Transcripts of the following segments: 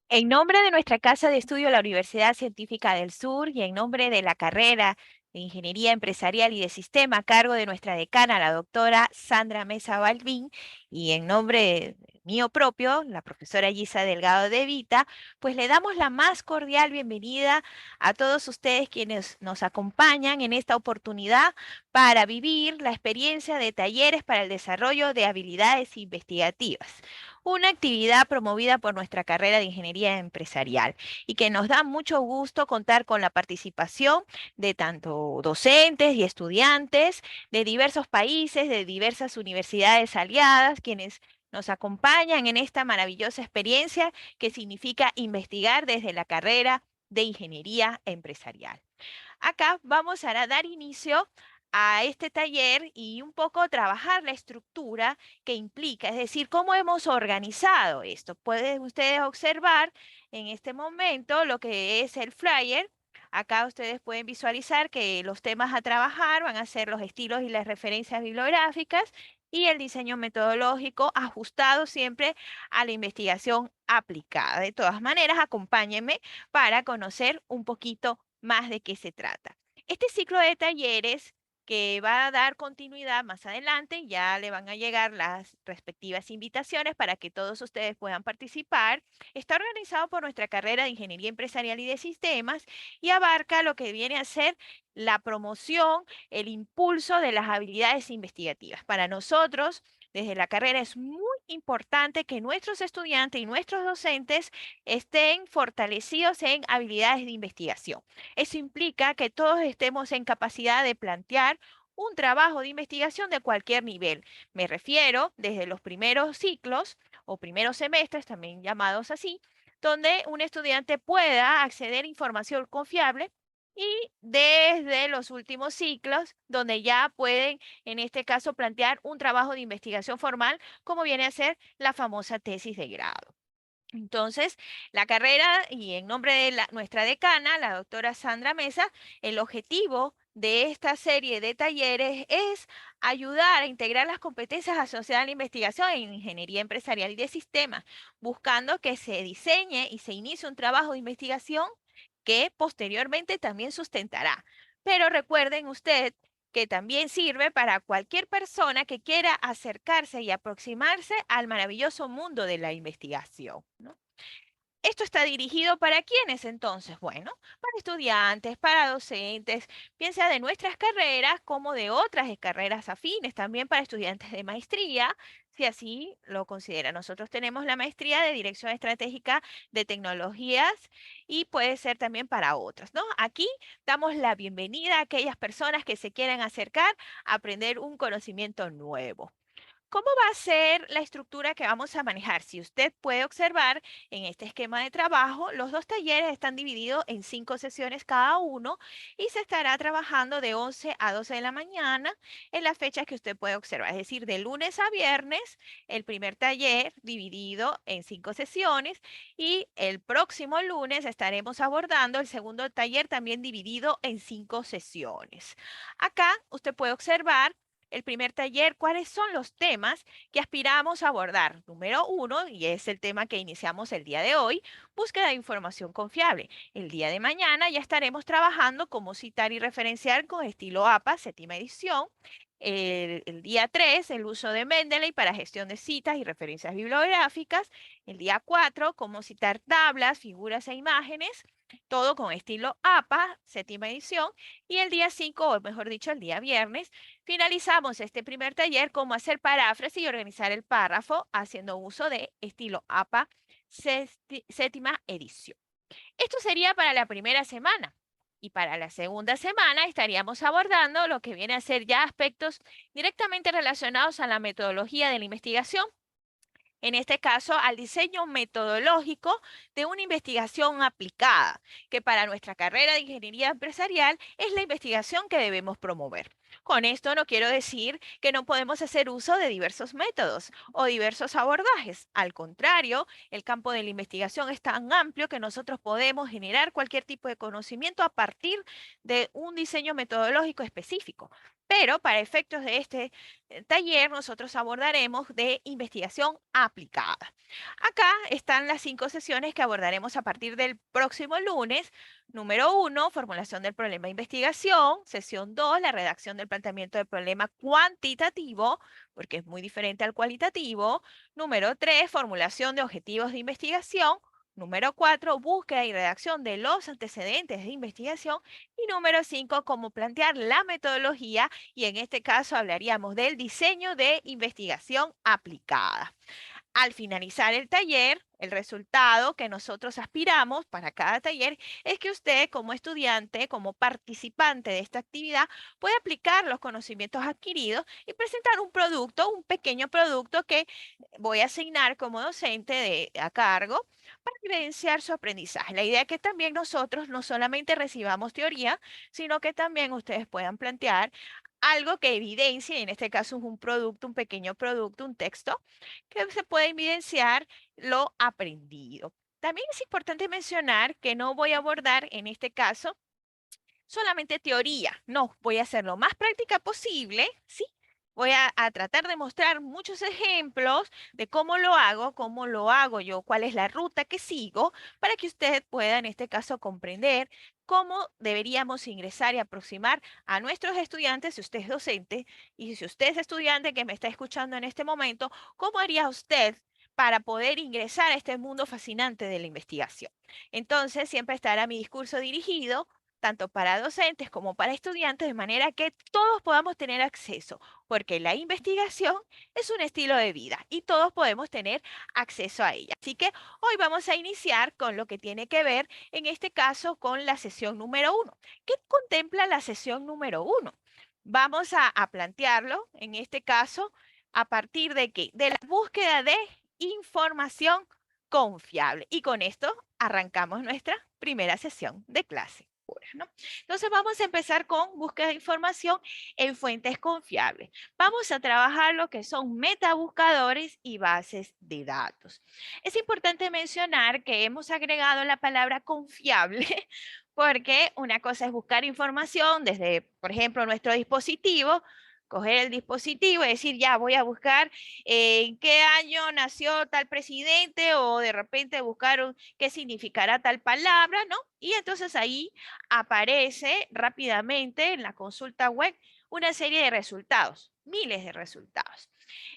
En nombre de nuestra Casa de Estudio, la Universidad Científica del Sur, y en nombre de la carrera de Ingeniería Empresarial y de Sistema a cargo de nuestra decana, la doctora Sandra Mesa Balbín, y en nombre mío propio, la profesora Gisa Delgado de Vita, pues le damos la más cordial bienvenida a todos ustedes quienes nos acompañan en esta oportunidad para vivir la experiencia de talleres para el desarrollo de habilidades investigativas, una actividad promovida por nuestra carrera de Ingeniería Empresarial y que nos da mucho gusto contar con la participación de tanto docentes y estudiantes de diversos países, de diversas universidades aliadas, quienes nos acompañan en esta maravillosa experiencia que significa investigar desde la carrera de Ingeniería Empresarial. Acá vamos a dar inicio a este taller y un poco trabajar la estructura que implica, es decir, cómo hemos organizado esto. Pueden ustedes observar en este momento lo que es el flyer. Acá ustedes pueden visualizar que los temas a trabajar van a ser los estilos y las referencias bibliográficas y el diseño metodológico ajustado siempre a la investigación aplicada. De todas maneras, acompáñenme para conocer un poquito más de qué se trata. Este ciclo de talleres que va a dar continuidad más adelante, ya le van a llegar las respectivas invitaciones para que todos ustedes puedan participar. Está organizado por nuestra carrera de Ingeniería Empresarial y de Sistemas y abarca lo que viene a ser la promoción, el impulso de las habilidades investigativas. Para nosotros, desde la carrera, es muy importante que nuestros estudiantes y nuestros docentes estén fortalecidos en habilidades de investigación. Eso implica que todos estemos en capacidad de plantear un trabajo de investigación de cualquier nivel. Me refiero desde los primeros ciclos o primeros semestres, también llamados así, donde un estudiante pueda acceder a información confiable y desde los últimos ciclos, donde ya pueden, en este caso, plantear un trabajo de investigación formal, como viene a ser la famosa tesis de grado. Entonces, la carrera y en nombre de nuestra decana, la doctora Sandra Mesa, el objetivo de esta serie de talleres es ayudar a integrar las competencias asociadas a la investigación en ingeniería empresarial y de sistemas, buscando que se diseñe y se inicie un trabajo de investigación que posteriormente también sustentará. Pero recuerden usted que también sirve para cualquier persona que quiera acercarse y aproximarse al maravilloso mundo de la investigación, ¿no? ¿Esto está dirigido para quiénes entonces? Bueno, para estudiantes, para docentes, bien sea de nuestras carreras como de otras carreras afines, también para estudiantes de maestría, si así lo considera. Nosotros tenemos la maestría de Dirección Estratégica de Tecnologías y puede ser también para otras, ¿no? Aquí damos la bienvenida a aquellas personas que se quieran acercar a aprender un conocimiento nuevo. ¿Cómo va a ser la estructura que vamos a manejar? Si usted puede observar en este esquema de trabajo, los dos talleres están divididos en 5 sesiones cada uno y se estará trabajando de 11 a 12 de la mañana en las fechas que usted puede observar. Es decir, de lunes a viernes, el primer taller dividido en 5 sesiones y el próximo lunes estaremos abordando el segundo taller también dividido en 5 sesiones. Acá usted puede observar el primer taller, ¿cuáles son los temas que aspiramos a abordar? Número uno, y es el tema que iniciamos el día de hoy, búsqueda de información confiable. El día de mañana ya estaremos trabajando cómo citar y referenciar con estilo APA, séptima edición. El día 3, el uso de Mendeley para gestión de citas y referencias bibliográficas. El día 4, cómo citar tablas, figuras e imágenes, todo con estilo APA, séptima edición. Y el día 5, o mejor dicho, el día viernes, finalizamos este primer taller, cómo hacer paráfrasis y organizar el párrafo haciendo uso de estilo APA, séptima edición. Esto sería para la primera semana. Y para la segunda semana estaríamos abordando lo que viene a ser ya aspectos directamente relacionados a la metodología de la investigación, en este caso al diseño metodológico de una investigación aplicada, que para nuestra carrera de ingeniería empresarial es la investigación que debemos promover. Con esto no quiero decir que no podemos hacer uso de diversos métodos o diversos abordajes. Al contrario, el campo de la investigación es tan amplio que nosotros podemos generar cualquier tipo de conocimiento a partir de un diseño metodológico específico. Pero para efectos de este taller, nosotros abordaremos de investigación aplicada. Acá están las 5 sesiones que abordaremos a partir del próximo lunes. Número 1, formulación del problema de investigación. Sesión 2, la redacción del planteamiento del problema cuantitativo, porque es muy diferente al cualitativo. Número 3, formulación de objetivos de investigación. Número 4, búsqueda y redacción de los antecedentes de investigación. Y número 5, cómo plantear la metodología, y en este caso hablaríamos del diseño de investigación aplicada. Al finalizar el taller, el resultado que nosotros aspiramos para cada taller es que usted como estudiante, como participante de esta actividad, puede aplicar los conocimientos adquiridos y presentar un producto, un pequeño producto que voy a asignar como docente a cargo para evidenciar su aprendizaje. La idea es que también nosotros no solamente recibamos teoría, sino que también ustedes puedan plantear algo que evidencie, en este caso es un producto, un pequeño producto, un texto, que se puede evidenciar lo aprendido. También es importante mencionar que no voy a abordar en este caso solamente teoría, no, voy a hacer lo más práctica posible, ¿sí? Voy a tratar de mostrar muchos ejemplos de cómo lo hago yo, cuál es la ruta que sigo, para que usted pueda en este caso comprender cómo deberíamos ingresar y aproximar a nuestros estudiantes, si usted es docente y si usted es estudiante que me está escuchando en este momento, ¿cómo haría usted para poder ingresar a este mundo fascinante de la investigación? Entonces, siempre estará mi discurso dirigido tanto para docentes como para estudiantes, de manera que todos podamos tener acceso, porque la investigación es un estilo de vida y todos podemos tener acceso a ella. Así que hoy vamos a iniciar con lo que tiene que ver, en este caso, con la sesión número 1. ¿Qué contempla la sesión número 1? Vamos a plantearlo, en este caso, a partir de qué? De la búsqueda de información confiable. Y con esto arrancamos nuestra primera sesión de clase, ¿no? Entonces vamos a empezar con búsqueda de información en fuentes confiables. Vamos a trabajar lo que son metabuscadores y bases de datos. Es importante mencionar que hemos agregado la palabra confiable porque una cosa es buscar información desde, por ejemplo, nuestro dispositivo, coger el dispositivo y decir, ya voy a buscar en qué año nació tal presidente, o de repente buscar qué significará tal palabra, ¿no? Y entonces ahí aparece rápidamente en la consulta web una serie de resultados, miles de resultados.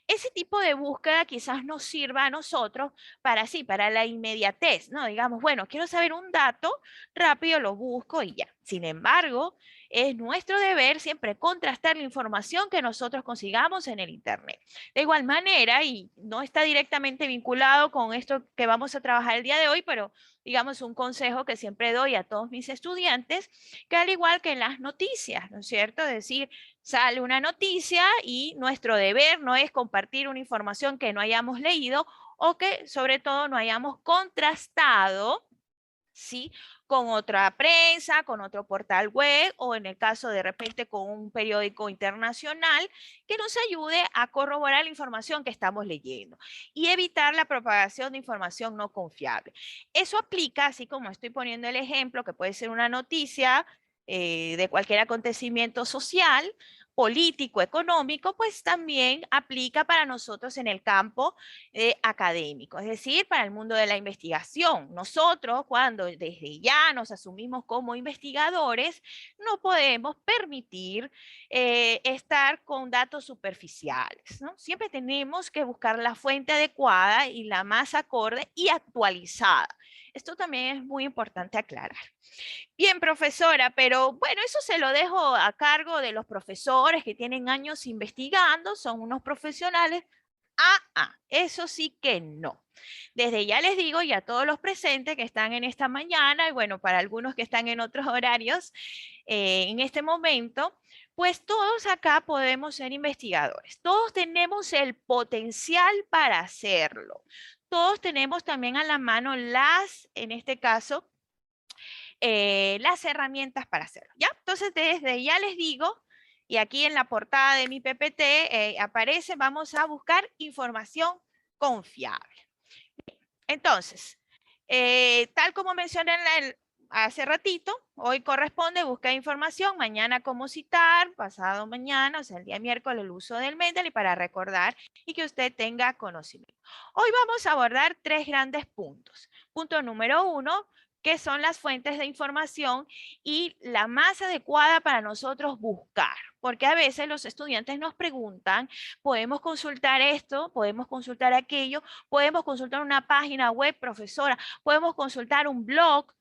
Ese tipo de búsqueda quizás nos sirva a nosotros para sí, para la inmediatez, ¿no? Digamos, bueno, quiero saber un dato, rápido lo busco y ya. Sin embargo, es nuestro deber siempre contrastar la información que nosotros consigamos en el Internet. De igual manera, y no está directamente vinculado con esto que vamos a trabajar el día de hoy, pero digamos un consejo que siempre doy a todos mis estudiantes, que al igual que en las noticias, ¿no es cierto? Es decir, sale una noticia y nuestro deber no es compartir una información que no hayamos leído o que sobre todo no hayamos contrastado, ¿sí? Con otra prensa, con otro portal web, o en el caso de repente con un periódico internacional que nos ayude a corroborar la información que estamos leyendo y evitar la propagación de información no confiable. Eso aplica, así como estoy poniendo el ejemplo, que puede ser una noticia de cualquier acontecimiento social, político, económico, pues también aplica para nosotros en el campo académico, es decir, para el mundo de la investigación. Nosotros, cuando desde ya nos asumimos como investigadores, no podemos permitir estar con datos superficiales, ¿no? Siempre tenemos que buscar la fuente adecuada y la más acorde y actualizada. Esto también es muy importante aclarar. Bien, profesora, pero bueno, eso se lo dejo a cargo de los profesores que tienen años investigando, son unos profesionales. Eso sí que no. Desde ya les digo, y a todos los presentes que están en esta mañana, y bueno, para algunos que están en otros horarios, en este momento, pues todos acá podemos ser investigadores. Todos tenemos el potencial para hacerlo. Todos tenemos también a la mano en este caso, las herramientas para hacerlo, ¿ya? Entonces, desde ya les digo, y aquí en la portada de mi PPT aparece, vamos a buscar información confiable. Entonces, tal como mencioné hace ratito, hoy corresponde buscar información, mañana cómo citar, pasado mañana, o sea, el día miércoles el uso del Mendeley para recordar y que usted tenga conocimiento. Hoy vamos a abordar tres grandes puntos. Punto número uno, qué son las fuentes de información y la más adecuada para nosotros buscar. Porque a veces los estudiantes nos preguntan, podemos consultar esto, podemos consultar aquello, podemos consultar una página web, profesora, podemos consultar un blog,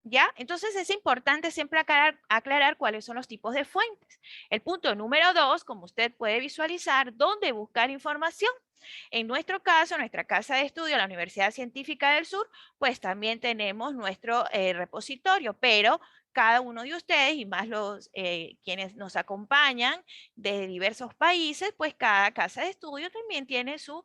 ¿ya? Entonces es importante siempre aclarar cuáles son los tipos de fuentes. El punto número dos, como usted puede visualizar, dónde buscar información. En nuestro caso, nuestra casa de estudio, la Universidad Científica del Sur, pues también tenemos nuestro repositorio, pero cada uno de ustedes y más los quienes nos acompañan de diversos países, pues cada casa de estudio también tiene su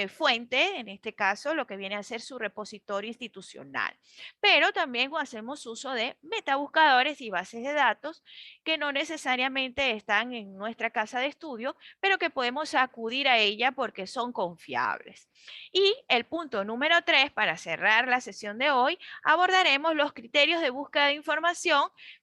fuente, en este caso lo que viene a ser su repositorio institucional. Pero también hacemos uso de metabuscadores y bases de datos que no necesariamente están en nuestra casa de estudio, pero que podemos acudir a ella porque son confiables. Y el punto número 3, para cerrar la sesión de hoy, abordaremos los criterios de búsqueda de información,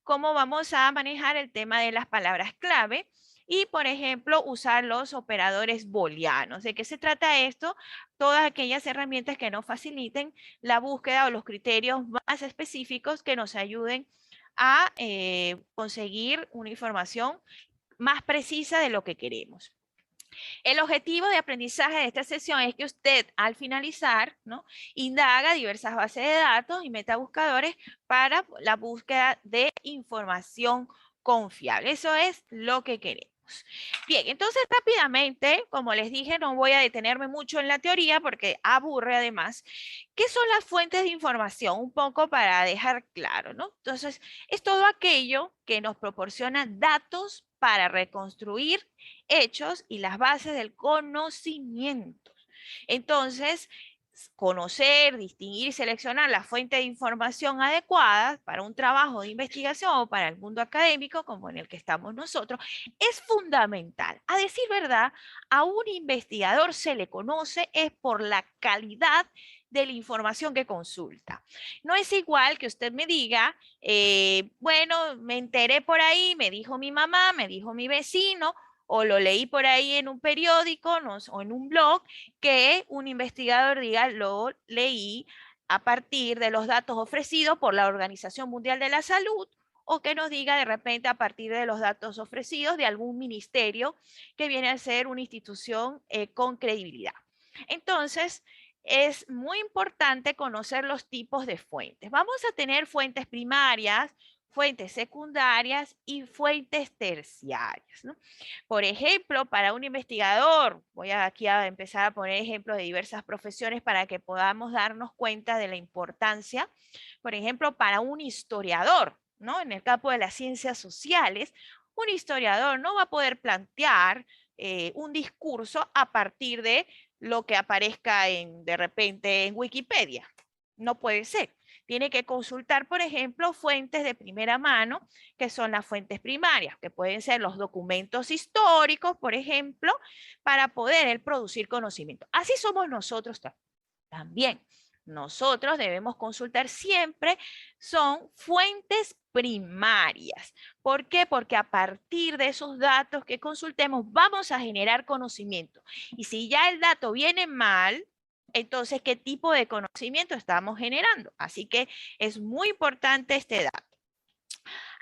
cómo vamos a manejar el tema de las palabras clave y, por ejemplo, usar los operadores booleanos. ¿De qué se trata esto? Todas aquellas herramientas que nos faciliten la búsqueda o los criterios más específicos que nos ayuden a conseguir una información más precisa de lo que queremos. El objetivo de aprendizaje de esta sesión es que usted al finalizar, ¿no?, indaga diversas bases de datos y metabuscadores para la búsqueda de información confiable. Eso es lo que queremos. Bien, entonces rápidamente, como les dije, no voy a detenerme mucho en la teoría porque aburre además. ¿Qué son las fuentes de información? Un poco para dejar claro, ¿no? Entonces, es todo aquello que nos proporciona datos para reconstruir hechos y las bases del conocimiento. Entonces, conocer, distinguir y seleccionar la fuente de información adecuada para un trabajo de investigación o para el mundo académico, como en el que estamos nosotros, es fundamental. A decir verdad, a un investigador se le conoce es por la calidad de la información que consulta. No es igual que usted me diga, bueno, me enteré por ahí, me dijo mi mamá, me dijo mi vecino, o lo leí por ahí en un periódico o en un blog, que un investigador diga, lo leí a partir de los datos ofrecidos por la Organización Mundial de la Salud, o que nos diga de repente a partir de los datos ofrecidos de algún ministerio que viene a ser una institución con credibilidad. Entonces, es muy importante conocer los tipos de fuentes. Vamos a tener fuentes primarias, fuentes secundarias y fuentes terciarias, ¿no? Por ejemplo, para un investigador, voy aquí a empezar a poner ejemplos de diversas profesiones para que podamos darnos cuenta de la importancia. Por ejemplo, para un historiador, ¿no?, en el campo de las ciencias sociales, un historiador no va a poder plantear un discurso a partir de lo que aparezca de repente en Wikipedia. No puede ser. Tiene que consultar, por ejemplo, fuentes de primera mano, que son las fuentes primarias, que pueden ser los documentos históricos, por ejemplo, para poder él producir conocimiento. Así somos nosotros también. Nosotros debemos consultar siempre, son fuentes primarias. ¿Por qué? Porque a partir de esos datos que consultemos vamos a generar conocimiento. Y si ya el dato viene mal, entonces, ¿qué tipo de conocimiento estamos generando? Así que es muy importante este dato.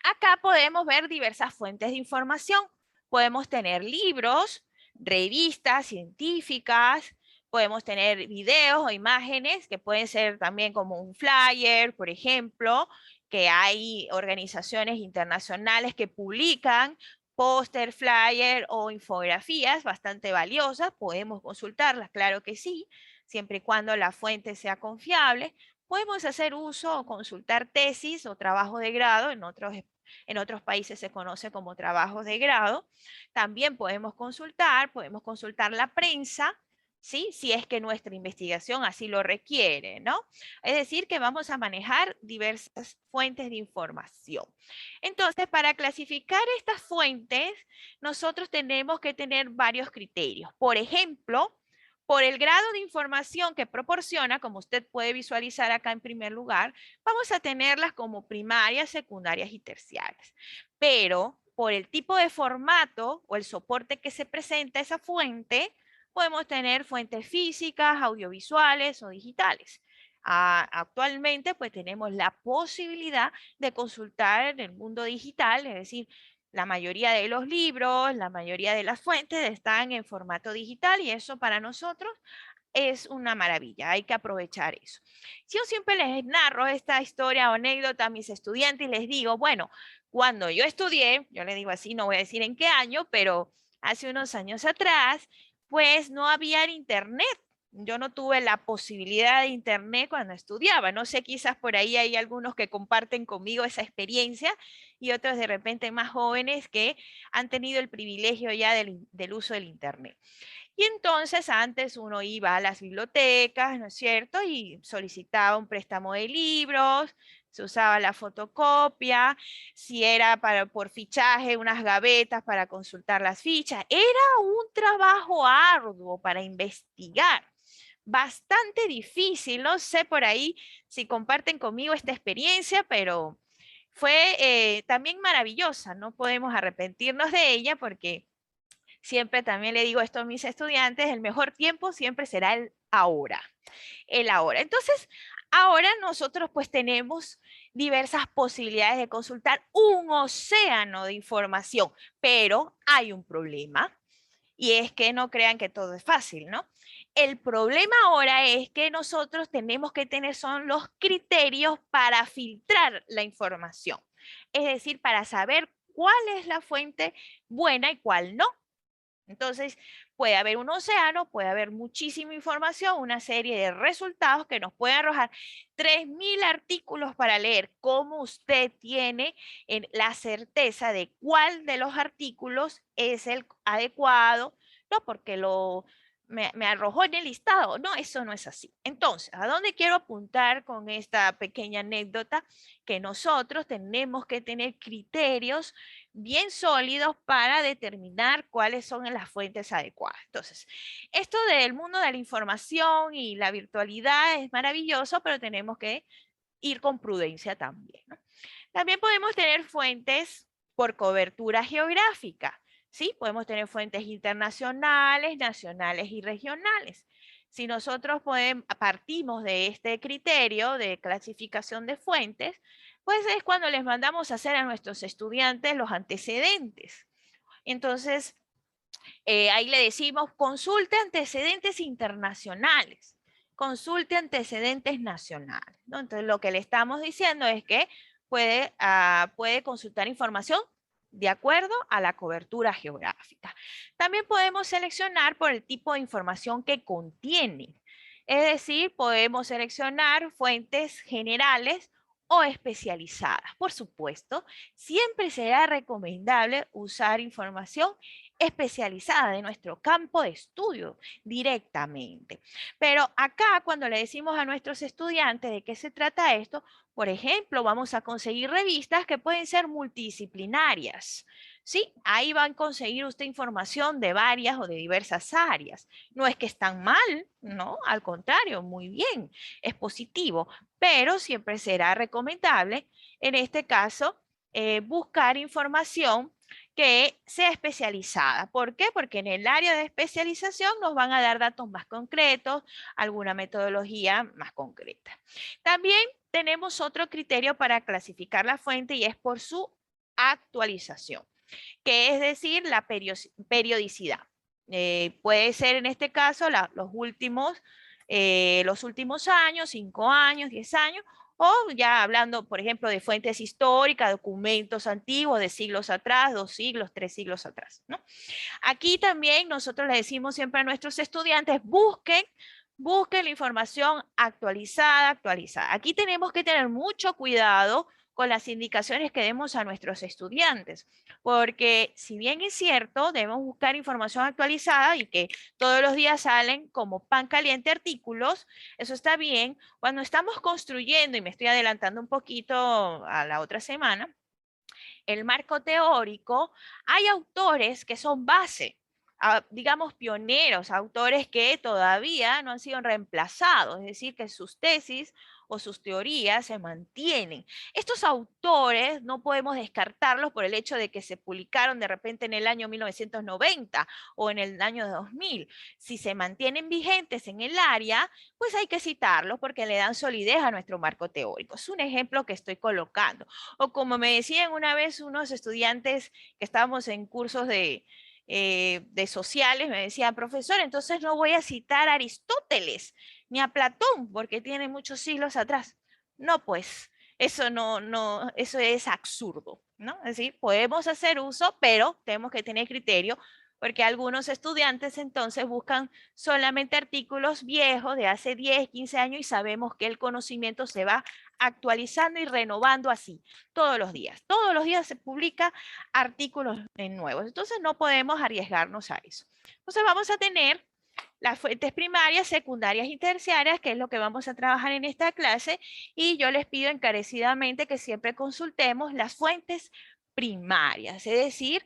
Acá podemos ver diversas fuentes de información. Podemos tener libros, revistas científicas, podemos tener videos o imágenes que pueden ser también como un flyer, por ejemplo, que hay organizaciones internacionales que publican póster, flyer o infografías bastante valiosas. Podemos consultarlas, claro que sí, siempre y cuando la fuente sea confiable. Podemos hacer uso o consultar tesis o trabajo de grado, en otros países se conoce como trabajos de grado. También podemos consultar la prensa, ¿sí?, si es que nuestra investigación así lo requiere, ¿no? Es decir, que vamos a manejar diversas fuentes de información. Entonces, para clasificar estas fuentes, nosotros tenemos que tener varios criterios. Por ejemplo, Por el grado de información que proporciona, como usted puede visualizar acá en primer lugar, vamos a tenerlas como primarias, secundarias y terciarias. Pero por el tipo de formato o el soporte que se presenta esa fuente, podemos tener fuentes físicas, audiovisuales o digitales. Actualmente, pues tenemos la posibilidad de consultar en el mundo digital, es decir, la mayoría de los libros, la mayoría de las fuentes están en formato digital y eso para nosotros es una maravilla, hay que aprovechar eso. Si yo siempre les narro esta historia o anécdota a mis estudiantes y les digo, bueno, cuando yo estudié, yo les digo así, no voy a decir en qué año, pero hace unos años atrás, pues no había internet. Yo no tuve la posibilidad de internet cuando estudiaba. No sé, quizás por ahí hay algunos que comparten conmigo esa experiencia y otros de repente más jóvenes que han tenido el privilegio ya del uso del internet. Y entonces antes uno iba a las bibliotecas, ¿no es cierto? Y solicitaba un préstamo de libros, se usaba la fotocopia, si era por fichaje, unas gavetas para consultar las fichas. Era un trabajo arduo para investigar, bastante difícil. No sé por ahí si comparten conmigo esta experiencia, pero fue también maravillosa. No podemos arrepentirnos de ella porque siempre también le digo esto a mis estudiantes, el mejor tiempo siempre será el ahora, el ahora. Entonces, ahora nosotros pues tenemos diversas posibilidades de consultar un océano de información, pero hay un problema y es que no crean que todo es fácil, ¿no? El problema ahora es que nosotros tenemos que tener son los criterios para filtrar la información, es decir, para saber cuál es la fuente buena y cuál no. Entonces, puede haber un océano, puede haber muchísima información, una serie de resultados que nos pueden arrojar 3.000 artículos para leer. ¿Cómo usted tiene la certeza de cuál de los artículos es el adecuado? No, porque me arrojó en el listado. No, eso no es así. Entonces, ¿a dónde quiero apuntar con esta pequeña anécdota? Que nosotros tenemos que tener criterios bien sólidos para determinar cuáles son las fuentes adecuadas. Entonces, esto del mundo de la información y la virtualidad es maravilloso, pero tenemos que ir con prudencia también, ¿no? También podemos tener fuentes por cobertura geográfica, ¿sí? Podemos tener fuentes internacionales, nacionales y regionales. Si nosotros partimos de este criterio de clasificación de fuentes, pues es cuando les mandamos a hacer a nuestros estudiantes los antecedentes. Entonces, ahí le decimos, consulte antecedentes internacionales, consulte antecedentes nacionales, ¿no? Entonces, lo que le estamos diciendo es que puede consultar información de acuerdo a la cobertura geográfica. También podemos seleccionar por el tipo de información que contiene. Es decir, podemos seleccionar fuentes generales o especializadas. Por supuesto, siempre será recomendable usar información especializada de nuestro campo de estudio directamente. Pero acá, cuando le decimos a nuestros estudiantes de qué se trata esto, por ejemplo, vamos a conseguir revistas que pueden ser multidisciplinarias. Sí, ahí van a conseguir usted información de varias o de diversas áreas. No es que están mal, no, al contrario, muy bien, es positivo, pero siempre será recomendable, en este caso, buscar información que sea especializada. ¿Por qué? Porque en el área de especialización nos van a dar datos más concretos, alguna metodología más concreta. También tenemos otro criterio para clasificar la fuente y es por su actualización, que es decir, la periodicidad. Puede ser en este caso los últimos años, 5 años, 10 años, o ya hablando, por ejemplo, de fuentes históricas, documentos antiguos de siglos atrás, 2 siglos, 3 siglos atrás, ¿no? Aquí también nosotros le decimos siempre a nuestros estudiantes, busquen la información actualizada, actualizada. Aquí tenemos que tener mucho cuidado con las indicaciones que demos a nuestros estudiantes, porque si bien es cierto, debemos buscar información actualizada y que todos los días salen como pan caliente artículos, eso está bien. Cuando estamos construyendo, y me estoy adelantando un poquito a la otra semana, el marco teórico, hay autores que son base. digamos, pioneros, autores que todavía no han sido reemplazados, es decir, que sus tesis o sus teorías se mantienen. Estos autores no podemos descartarlos por el hecho de que se publicaron de repente en el año 1990 o en el año 2000. Si se mantienen vigentes en el área, pues hay que citarlos porque le dan solidez a nuestro marco teórico. Es un ejemplo que estoy colocando. O como me decían una vez unos estudiantes que estábamos en cursos de sociales, me decían, profesor, entonces no voy a citar a Aristóteles ni a Platón, porque tiene muchos siglos atrás. No, pues, eso es absurdo, ¿no? Es decir, podemos hacer uso, pero tenemos que tener criterio, porque algunos estudiantes entonces buscan solamente artículos viejos de hace 10, 15 años y sabemos que el conocimiento se va actualizando y renovando así, todos los días. Todos los días se publica artículos nuevos, entonces no podemos arriesgarnos a eso. Entonces vamos a tener las fuentes primarias, secundarias y terciarias, que es lo que vamos a trabajar en esta clase, y yo les pido encarecidamente que siempre consultemos las fuentes primarias, es decir,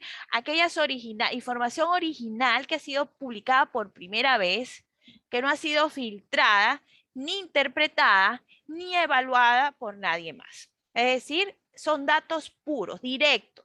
información original que ha sido publicada por primera vez, que no ha sido filtrada, ni interpretada, ni evaluada por nadie más. Es decir, son datos puros, directos.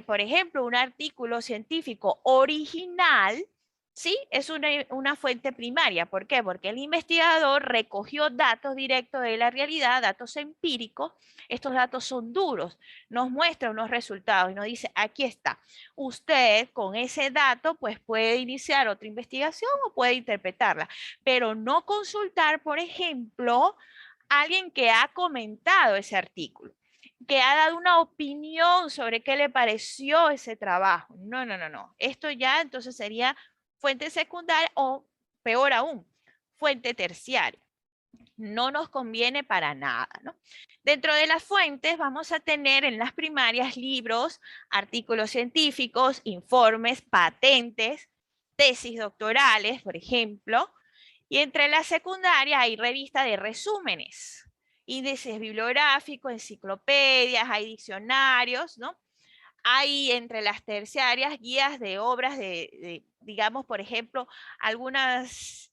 Por ejemplo, un artículo científico original, ¿sí? Es una fuente primaria. ¿Por qué? Porque el investigador recogió datos directos de la realidad, datos empíricos. Estos datos son duros, nos muestra unos resultados y nos dice, aquí está. Usted con ese dato pues puede iniciar otra investigación o puede interpretarla, pero no consultar, por ejemplo, a alguien que ha comentado ese artículo, que ha dado una opinión sobre qué le pareció ese trabajo. No, no, no, no. Esto ya entonces sería fuente secundaria o peor aún, fuente terciaria. No nos conviene para nada, ¿no? Dentro de las fuentes vamos a tener en las primarias libros, artículos científicos, informes, patentes, tesis doctorales, por ejemplo, y entre las secundarias hay revistas de resúmenes, índices bibliográficos, enciclopedias, hay diccionarios, ¿no? Hay entre las terciarias guías de obras digamos, por ejemplo, algunas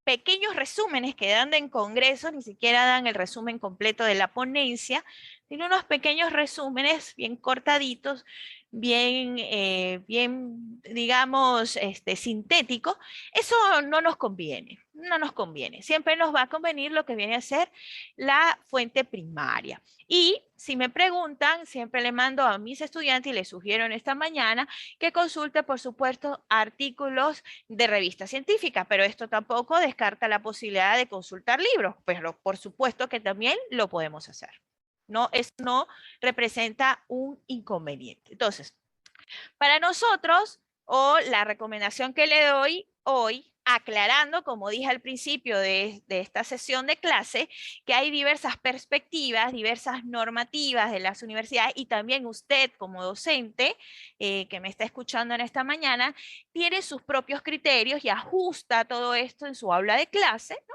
pequeños resúmenes que dan en congresos, ni siquiera dan el resumen completo de la ponencia, sino unos pequeños resúmenes bien cortaditos, bien digamos, sintéticos. Eso no nos conviene, no nos conviene. Siempre nos va a convenir lo que viene a ser la fuente primaria. Y si me preguntan, siempre le mando a mis estudiantes y les sugiero en esta mañana que consulte, por supuesto, artículos de revista científica, pero esto tampoco descarta la posibilidad de consultar libros, pero por supuesto que también lo podemos hacer. No, eso no representa un inconveniente. Entonces, para nosotros, o la recomendación que le doy hoy, aclarando, como dije al principio de esta sesión de clase, que hay diversas perspectivas, diversas normativas de las universidades y también usted como docente que me está escuchando en esta mañana, tiene sus propios criterios y ajusta todo esto en su aula de clase, ¿no?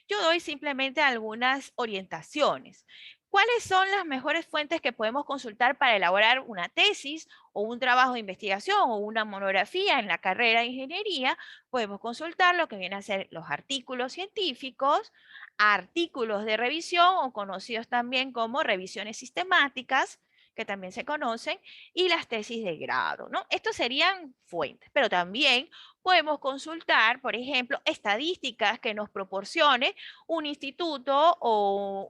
Yo doy simplemente algunas orientaciones. ¿Cuáles son las mejores fuentes que podemos consultar para elaborar una tesis o un trabajo de investigación o una monografía en la carrera de ingeniería? Podemos consultar lo que vienen a ser los artículos científicos, artículos de revisión o conocidos también como revisiones sistemáticas, que también se conocen, y las tesis de grado, ¿no? Estos serían fuentes, pero también podemos consultar, por ejemplo, estadísticas que nos proporcione un instituto o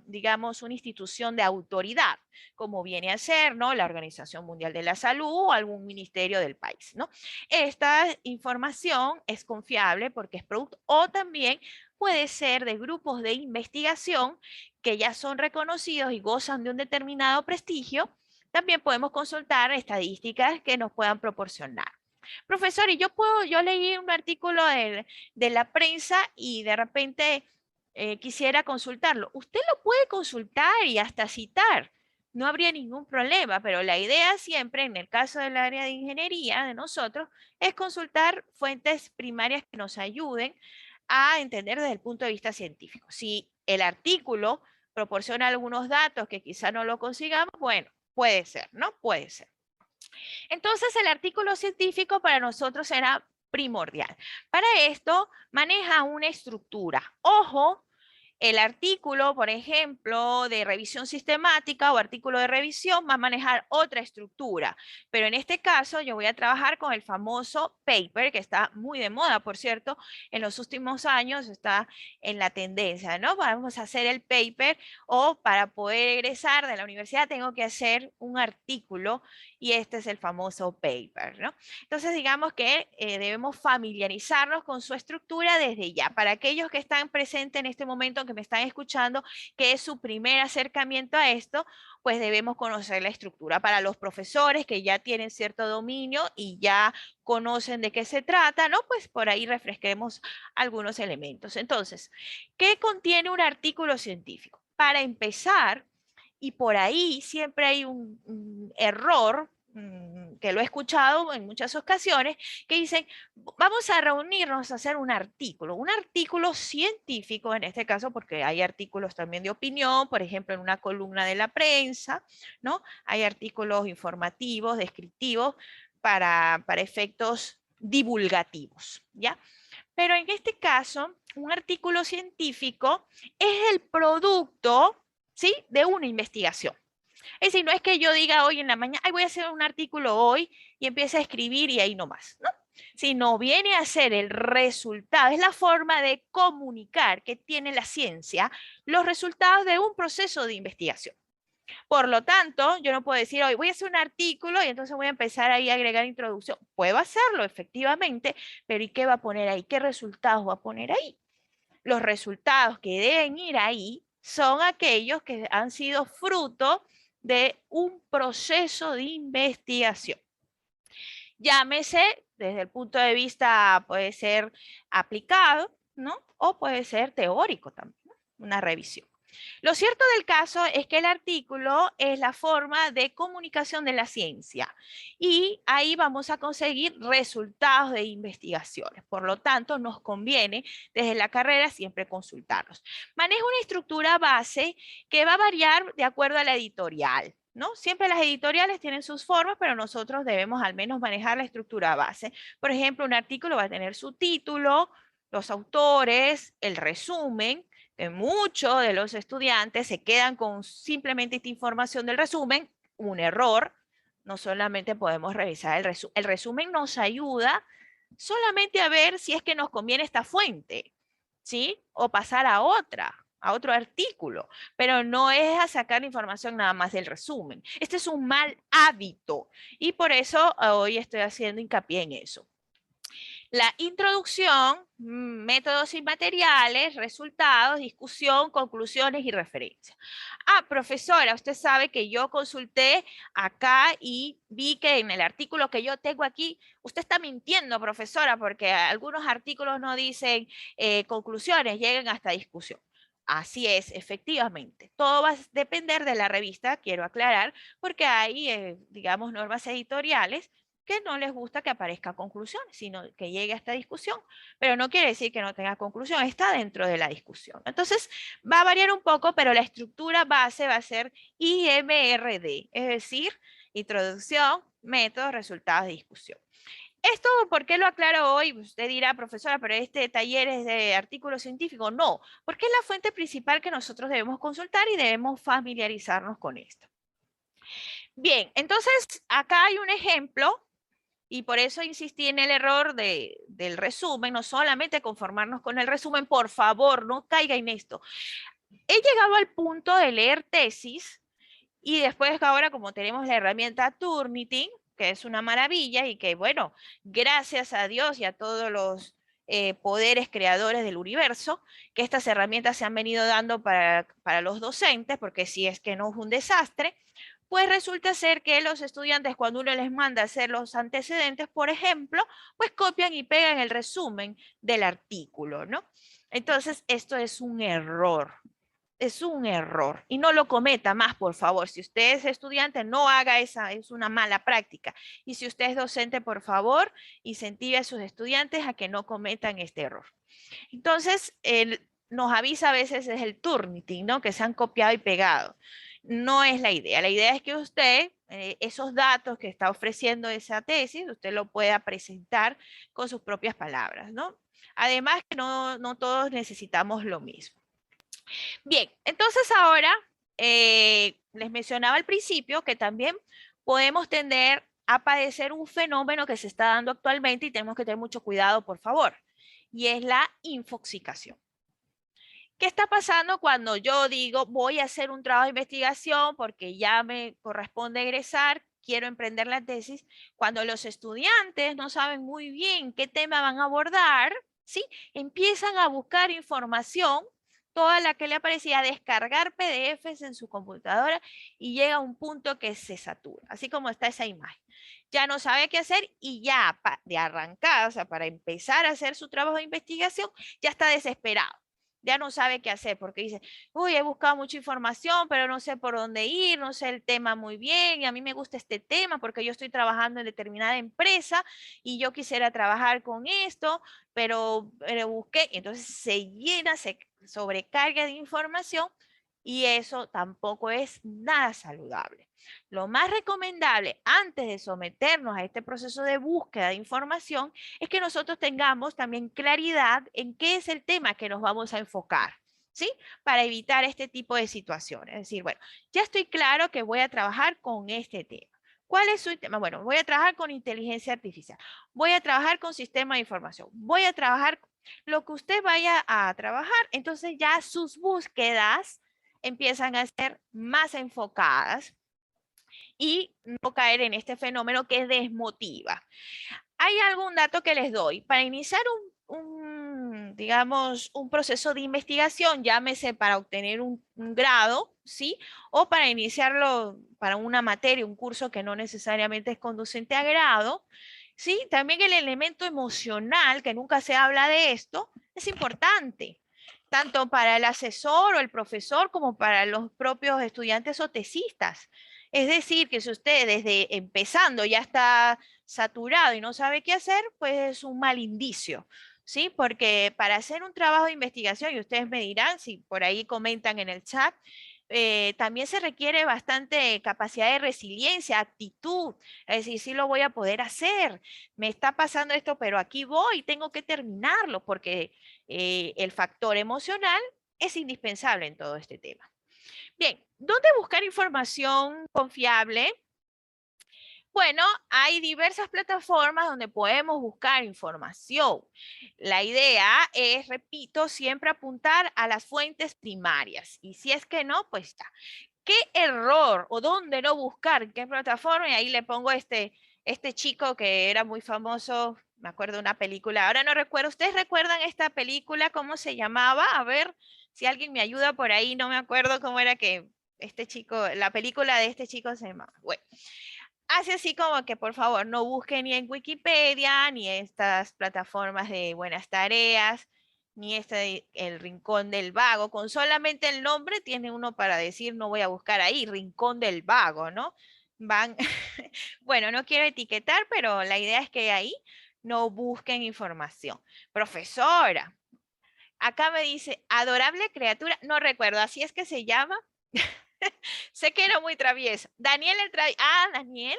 digamos, una institución de autoridad, como viene a ser, ¿no? La Organización Mundial de la Salud o algún ministerio del país, ¿no? Esta información es confiable porque es producto, o también puede ser de grupos de investigación que ya son reconocidos y gozan de un determinado prestigio. También podemos consultar estadísticas que nos puedan proporcionar. Profesor, y yo leí un artículo de la prensa y de repente quisiera consultarlo. Usted lo puede consultar y hasta citar, no habría ningún problema, pero la idea siempre, en el caso del área de ingeniería de nosotros, es consultar fuentes primarias que nos ayuden a entender desde el punto de vista científico. Si el artículo proporciona algunos datos que quizá no lo consigamos, bueno, puede ser, ¿no? Puede ser. Entonces, el artículo científico para nosotros será primordial. Para esto, maneja una estructura. Ojo, el artículo, por ejemplo, de revisión sistemática o artículo de revisión va a manejar otra estructura, pero en este caso yo voy a trabajar con el famoso paper, que está muy de moda, por cierto, en los últimos años está en la tendencia, ¿no? Vamos a hacer el paper o para poder egresar de la universidad tengo que hacer un artículo y este es el famoso paper, ¿no? Entonces, digamos que debemos familiarizarnos con su estructura desde ya. Para aquellos que están presentes en este momento, que me están escuchando, que es su primer acercamiento a esto, pues debemos conocer la estructura. Para los profesores que ya tienen cierto dominio y ya conocen de qué se trata, ¿no? Pues por ahí refresquemos algunos elementos. Entonces, ¿qué contiene un artículo científico? Para empezar, y por ahí siempre hay un error que lo he escuchado en muchas ocasiones, que dicen, vamos a reunirnos a hacer un artículo científico en este caso, porque hay artículos también de opinión, por ejemplo, en una columna de la prensa, ¿no? Hay artículos informativos, descriptivos, para efectos divulgativos, ¿ya? Pero en este caso, un artículo científico es el producto, ¿sí?, de una investigación. Es decir, no es que yo diga hoy en la mañana, ay, voy a hacer un artículo hoy y empiece a escribir y ahí nomás, ¿no? Sino viene a ser el resultado, es la forma de comunicar que tiene la ciencia los resultados de un proceso de investigación. Por lo tanto, yo no puedo decir hoy voy a hacer un artículo y entonces voy a empezar ahí a agregar introducción. Puedo hacerlo, efectivamente, pero ¿y qué va a poner ahí? ¿Qué resultados va a poner ahí? Los resultados que deben ir ahí son aquellos que han sido fruto de un proceso de investigación. Llámese desde el punto de vista, puede ser aplicado, ¿no? O puede ser teórico también, ¿no? Una revisión. Lo cierto del caso es que el artículo es la forma de comunicación de la ciencia y ahí vamos a conseguir resultados de investigaciones. Por lo tanto, nos conviene desde la carrera siempre consultarlos. Maneja una estructura base que va a variar de acuerdo a la editorial, ¿no? Siempre las editoriales tienen sus formas, pero nosotros debemos al menos manejar la estructura base. Por ejemplo, un artículo va a tener su título, los autores, el resumen, que muchos de los estudiantes se quedan con simplemente esta información del resumen, un error. No solamente podemos revisar el resumen. El resumen nos ayuda solamente a ver si es que nos conviene esta fuente, ¿sí? O pasar a otro artículo, pero no es a sacar información nada más del resumen. Este es un mal hábito y por eso hoy estoy haciendo hincapié en eso. La introducción, métodos y materiales, resultados, discusión, conclusiones y referencias. Ah, profesora, usted sabe que yo consulté acá y vi que en el artículo que yo tengo aquí, usted está mintiendo, profesora, porque algunos artículos no dicen conclusiones, llegan hasta discusión. Así es, efectivamente. Todo va a depender de la revista, quiero aclarar, porque hay, digamos, normas editoriales que no les gusta que aparezca conclusiones, sino que llegue a esta discusión. Pero no quiere decir que no tenga conclusión, está dentro de la discusión. Entonces, va a variar un poco, pero la estructura base va a ser IMRD, es decir, introducción, métodos, resultados de discusión. ¿Esto por qué lo aclaro hoy? Usted dirá, profesora, pero este taller es de artículo científico. No, porque es la fuente principal que nosotros debemos consultar y debemos familiarizarnos con esto. Bien, entonces acá hay un ejemplo y por eso insistí en el error del resumen, no solamente conformarnos con el resumen, por favor, no caiga en esto. He llegado al punto de leer tesis y después ahora como tenemos la herramienta Turnitin, que es una maravilla y que bueno, gracias a Dios y a todos los poderes creadores del universo, que estas herramientas se han venido dando para los docentes, porque si es que no es un desastre, pues resulta ser que los estudiantes cuando uno les manda a hacer los antecedentes, por ejemplo, pues copian y pegan el resumen del artículo, ¿no? Entonces, esto es un error. Es un error y no lo cometa más, por favor. Si usted es estudiante, no haga esa, es una mala práctica. Y si usted es docente, por favor, incentive a sus estudiantes a que no cometan este error. Entonces, nos avisa a veces es el Turnitin, ¿no? Que se han copiado y pegado. no es la idea. La idea es que usted, esos datos que está ofreciendo esa tesis, usted lo pueda presentar con sus propias palabras, ¿no? Además, que no todos necesitamos lo mismo. Bien, entonces ahora les mencionaba al principio que también podemos tender a padecer un fenómeno que se está dando actualmente y tenemos que tener mucho cuidado, por favor, y es la infoxicación. ¿Qué está pasando cuando yo digo voy a hacer un trabajo de investigación porque ya me corresponde egresar, quiero emprender la tesis? Cuando los estudiantes no saben muy bien qué tema van a abordar, ¿sí? Empiezan a buscar información, toda la que le aparecía, a descargar PDFs en su computadora y llega a un punto que se satura, así como está esa imagen. Ya no sabe qué hacer y ya de arrancada, o sea, para empezar a hacer su trabajo de investigación, ya está desesperado, ya no sabe qué hacer porque dice, uy, he buscado mucha información, pero no sé por dónde ir, no sé el tema muy bien, y a mí me gusta este tema porque yo estoy trabajando en determinada empresa y yo quisiera trabajar con esto, pero busqué, entonces se llena, se sobrecarga de información y eso tampoco es nada saludable. Lo más recomendable antes de someternos a este proceso de búsqueda de información es que nosotros tengamos también claridad en qué es el tema que nos vamos a enfocar, ¿sí? Para evitar este tipo de situaciones. Es decir, bueno, ya estoy claro que voy a trabajar con este tema. ¿Cuál es su tema? Bueno, voy a trabajar con inteligencia artificial, voy a trabajar con sistema de información, voy a trabajar lo que usted vaya a trabajar. Entonces ya sus búsquedas empiezan a ser más enfocadas y no caer en este fenómeno que desmotiva. Hay algún dato que les doy. Para iniciar digamos, un proceso de investigación, llámese para obtener un grado, ¿sí? O para iniciarlo para una materia, un curso que no necesariamente es conducente a grado, ¿sí? También el elemento emocional, que nunca se habla de esto, es importante, tanto para el asesor o el profesor como para los propios estudiantes o tesistas. Es decir, que si usted desde empezando ya está saturado y no sabe qué hacer, pues es un mal indicio, ¿sí? Porque para hacer un trabajo de investigación, y ustedes me dirán si por ahí comentan en el chat, también se requiere bastante capacidad de resiliencia, actitud, es decir, sí lo voy a poder hacer, me está pasando esto, pero aquí voy, tengo que terminarlo, porque el factor emocional es indispensable en todo este tema. Bien, ¿dónde buscar información confiable? Bueno, hay diversas plataformas donde podemos buscar información. La idea es, repito, siempre apuntar a las fuentes primarias. Y si es que no, pues está. ¿Qué error o dónde no buscar? ¿En qué plataforma? Y ahí le pongo este chico que era muy famoso, me acuerdo de una película, ahora no recuerdo. ¿Ustedes recuerdan esta película? ¿Cómo se llamaba? A ver si alguien me ayuda por ahí, no me acuerdo cómo era que este chico, la película de este chico se llamaba. Bueno, hace así como que por favor no busquen ni en Wikipedia, ni estas plataformas de buenas tareas, ni el Rincón del Vago. Con solamente el nombre tiene uno para decir no voy a buscar ahí, Rincón del Vago, ¿no? Van, bueno, no quiero etiquetar, pero la idea es que ahí no busquen información. Profesora, acá me dice, adorable criatura, no recuerdo, así es que se llama. Sé que era muy travieso. Daniel el travieso. Ah, Daniel.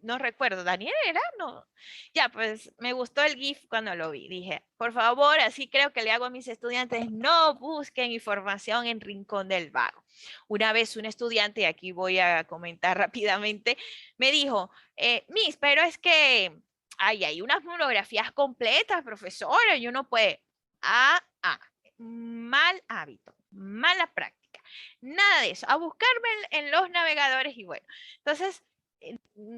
No recuerdo. ¿Daniel era? No. Ya, pues me gustó el GIF cuando lo vi. Dije, por favor, así creo que le hago a mis estudiantes, no busquen información en Rincón del Vago. Una vez un estudiante, y aquí voy a comentar rápidamente, me dijo, Miss, pero es que hay unas monografías completas, profesora, y uno puede. Mal hábito, mala práctica. Nada de eso, a buscarme en los navegadores y bueno. Entonces,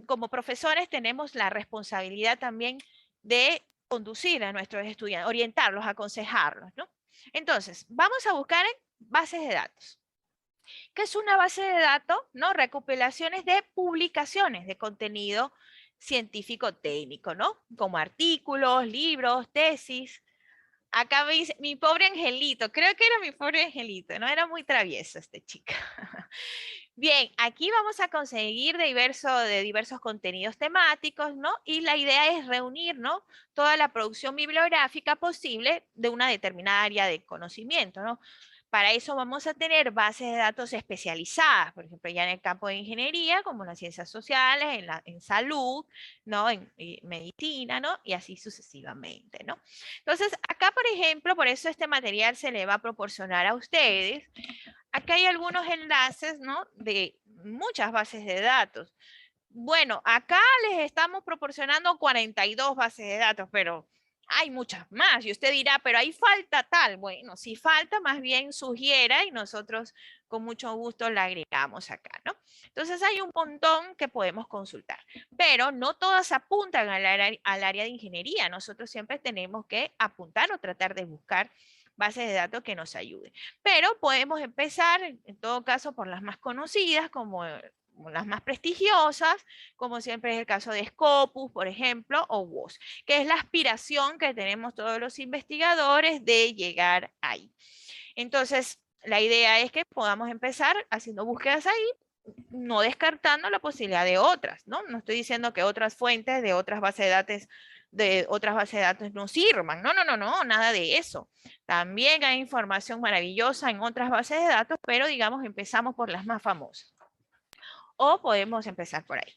como profesores tenemos la responsabilidad también de conducir a nuestros estudiantes, orientarlos, aconsejarlos, ¿no? Entonces, vamos a buscar en bases de datos. ¿Qué es una base de datos? ¿No? Recopilaciones de publicaciones de contenido científico técnico, ¿no? Como artículos, libros, tesis. Acá me dice, mi pobre angelito, creo que era mi pobre angelito, no era muy travieso este chico. Bien, aquí vamos a conseguir de diversos contenidos temáticos, ¿no? Y la idea es reunir, ¿no? Toda la producción bibliográfica posible de una determinada área de conocimiento, ¿no? Para eso vamos a tener bases de datos especializadas, por ejemplo, ya en el campo de ingeniería, como en las ciencias sociales, en salud, ¿no? En medicina, ¿no? Y así sucesivamente, ¿no? Entonces, acá, por ejemplo, por eso este material se le va a proporcionar a ustedes. Acá hay algunos enlaces, ¿no? De muchas bases de datos. Bueno, acá les estamos proporcionando 42 bases de datos, pero hay muchas más. Y usted dirá, pero ahí falta tal. Bueno, si falta, más bien sugiera y nosotros con mucho gusto la agregamos acá, ¿no? Entonces hay un montón que podemos consultar, pero no todas apuntan al área de ingeniería. Nosotros siempre tenemos que apuntar o tratar de buscar bases de datos que nos ayuden. Pero podemos empezar, en todo caso, por las más conocidas, como las más prestigiosas, como siempre es el caso de Scopus, por ejemplo, o WOS, que es la aspiración que tenemos todos los investigadores de llegar ahí. Entonces, la idea es que podamos empezar haciendo búsquedas ahí, no descartando la posibilidad de otras, ¿no? No estoy diciendo que otras fuentes de otras bases de datos no sirvan. No, no, no, no, nada de eso. También hay información maravillosa en otras bases de datos, pero digamos empezamos por las más famosas. O podemos empezar por ahí.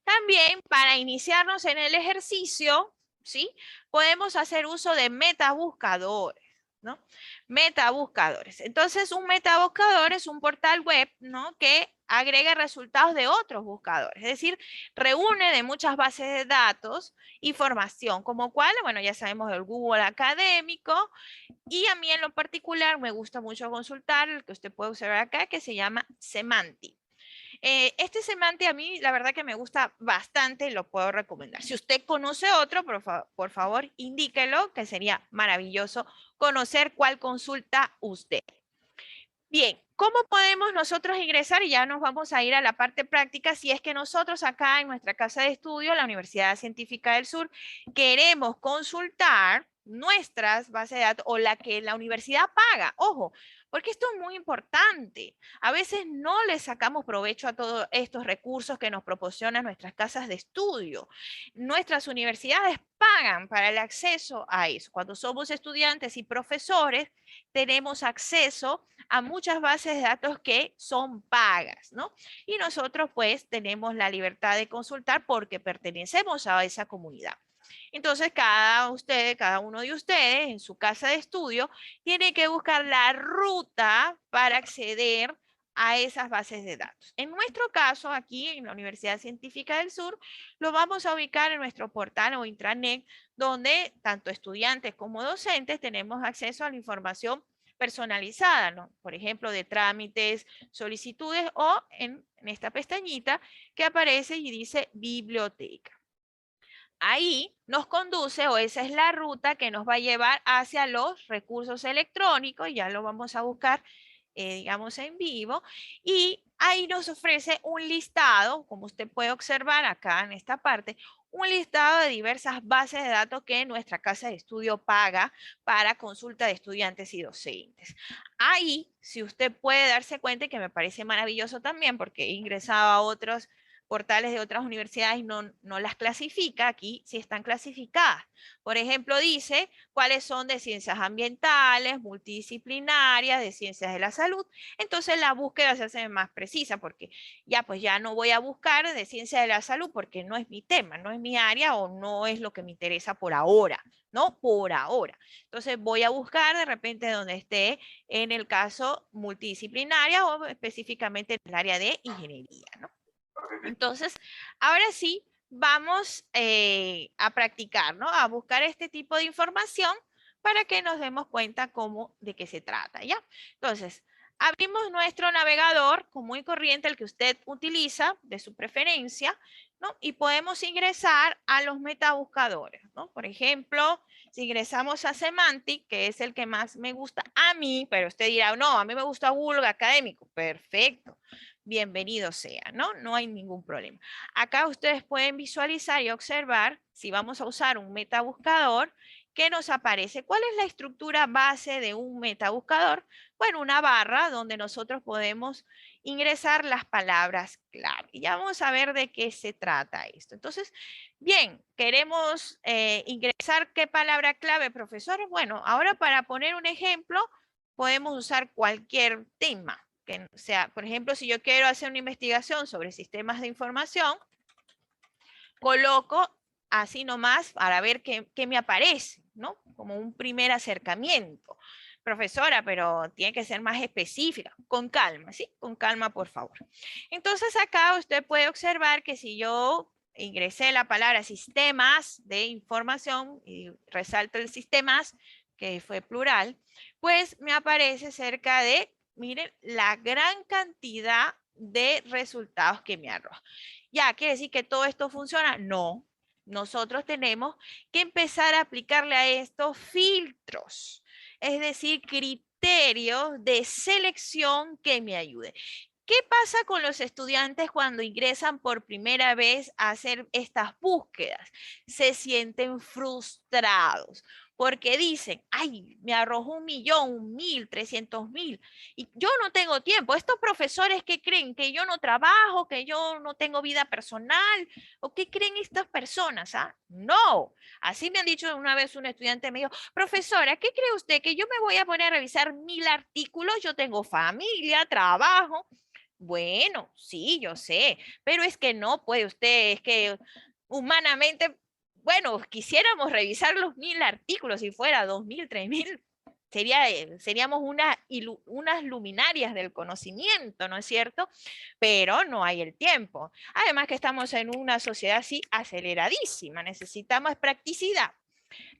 También para iniciarnos en el ejercicio, ¿sí? Podemos hacer uso de metabuscadores, ¿no? Metabuscadores. Entonces, un metabuscador es un portal web, ¿no? Que agrega resultados de otros buscadores, es decir, reúne de muchas bases de datos información, como cuál, bueno, ya sabemos el Google académico, y a mí en lo particular me gusta mucho consultar el que usted puede observar acá, que se llama Semantic. Este semante a mí la verdad que me gusta bastante, lo puedo recomendar. Si usted conoce otro, por favor, indíquelo, que sería maravilloso conocer cuál consulta usted. Bien, ¿cómo podemos nosotros ingresar? Y ya nos vamos a ir a la parte práctica. Si es que nosotros acá en nuestra casa de estudio, la Universidad Científica del Sur, queremos consultar nuestras bases de datos o la que la universidad paga. Ojo, porque esto es muy importante. A veces no le sacamos provecho a todos estos recursos que nos proporcionan nuestras casas de estudio. Nuestras universidades pagan para el acceso a eso. Cuando somos estudiantes y profesores, tenemos acceso a muchas bases de datos que son pagas, ¿no? Y nosotros pues tenemos la libertad de consultar porque pertenecemos a esa comunidad. Entonces, cada uno de ustedes en su casa de estudio tiene que buscar la ruta para acceder a esas bases de datos. En nuestro caso, aquí en la Universidad Científica del Sur, lo vamos a ubicar en nuestro portal o intranet, donde tanto estudiantes como docentes tenemos acceso a la información personalizada, ¿no? Por ejemplo, de trámites, solicitudes o en esta pestañita que aparece y dice biblioteca. Ahí nos conduce, o esa es la ruta que nos va a llevar hacia los recursos electrónicos, ya lo vamos a buscar, digamos, en vivo, y ahí nos ofrece un listado, como usted puede observar acá en esta parte, un listado de diversas bases de datos que nuestra casa de estudio paga para consulta de estudiantes y docentes. Ahí, si usted puede darse cuenta, y que me parece maravilloso también, porque he ingresado a otros portales de otras universidades y no las clasifica, aquí sí están clasificadas. Por ejemplo, dice cuáles son de ciencias ambientales, multidisciplinarias, de ciencias de la salud. Entonces la búsqueda se hace más precisa porque ya pues ya no voy a buscar de ciencia de la salud porque no es mi tema, no es mi área o no es lo que me interesa por ahora, ¿no? Por ahora. Entonces voy a buscar de repente donde esté en el caso multidisciplinaria o específicamente en el área de ingeniería, ¿no? Entonces, ahora sí, vamos a practicar, ¿no? A buscar este tipo de información para que nos demos cuenta de qué se trata, ¿ya? Entonces, abrimos nuestro navegador común y corriente, el que usted utiliza, de su preferencia, ¿no? Y podemos ingresar a los metabuscadores, ¿no? Por ejemplo, si ingresamos a Semantic, que es el que más me gusta a mí, pero usted dirá, no, a mí me gusta Google Académico. Perfecto, bienvenido sea, ¿no? No hay ningún problema. Acá ustedes pueden visualizar y observar, si vamos a usar un metabuscador, ¿qué nos aparece? ¿Cuál es la estructura base de un metabuscador? Bueno, una barra donde nosotros podemos ingresar las palabras clave. Y ya vamos a ver de qué se trata esto. Entonces, bien, queremos ingresar qué palabra clave, profesor. Bueno, ahora para poner un ejemplo, podemos usar cualquier tema. Que sea, por ejemplo, si yo quiero hacer una investigación sobre sistemas de información, coloco así nomás para ver qué me aparece, ¿no? Como un primer acercamiento. Profesora, pero tiene que ser más específica, con calma, ¿sí? Con calma, por favor. Entonces acá usted puede observar que si yo ingresé la palabra sistemas de información y resalto el sistemas, que fue plural, pues me aparece cerca de, miren, la gran cantidad de resultados que me arroja. ¿Ya quiere decir que todo esto funciona? No. Nosotros tenemos que empezar a aplicarle a estos filtros, es decir, criterios de selección que me ayuden. ¿Qué pasa con los estudiantes cuando ingresan por primera vez a hacer estas búsquedas? Se sienten frustrados porque dicen, ay, me arrojó 1.000.000, 1.000, 300.000 y yo no tengo tiempo. Estos profesores que creen que yo no trabajo, que yo no tengo vida personal, ¿o qué creen estas personas? ¿Ah? No, así me han dicho una vez un estudiante, me dijo, profesora, ¿qué cree usted? Que yo me voy a poner a revisar 1.000 artículos, yo tengo familia, trabajo. Bueno, sí, yo sé, pero es que no puede usted, es que humanamente, bueno, quisiéramos revisar los 1.000 artículos, si fuera 2.000, 3.000, seríamos unas luminarias del conocimiento, ¿no es cierto? Pero no hay el tiempo. Además que estamos en una sociedad así aceleradísima, necesitamos practicidad.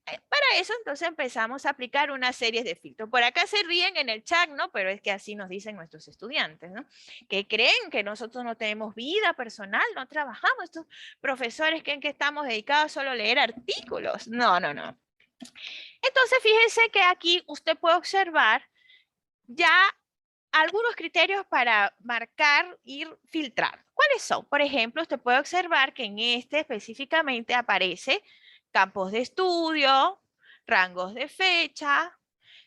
Para eso entonces empezamos a aplicar una serie de filtros. Por acá se ríen en el chat, ¿no? Pero es que así nos dicen nuestros estudiantes, ¿no? Que creen que nosotros no tenemos vida personal, no trabajamos. Estos profesores creen que estamos dedicados solo a leer artículos. No, no, no. Entonces fíjense que aquí usted puede observar ya algunos criterios para marcar y filtrar. ¿Cuáles son? Por ejemplo, usted puede observar que en este específicamente aparece campos de estudio, rangos de fecha,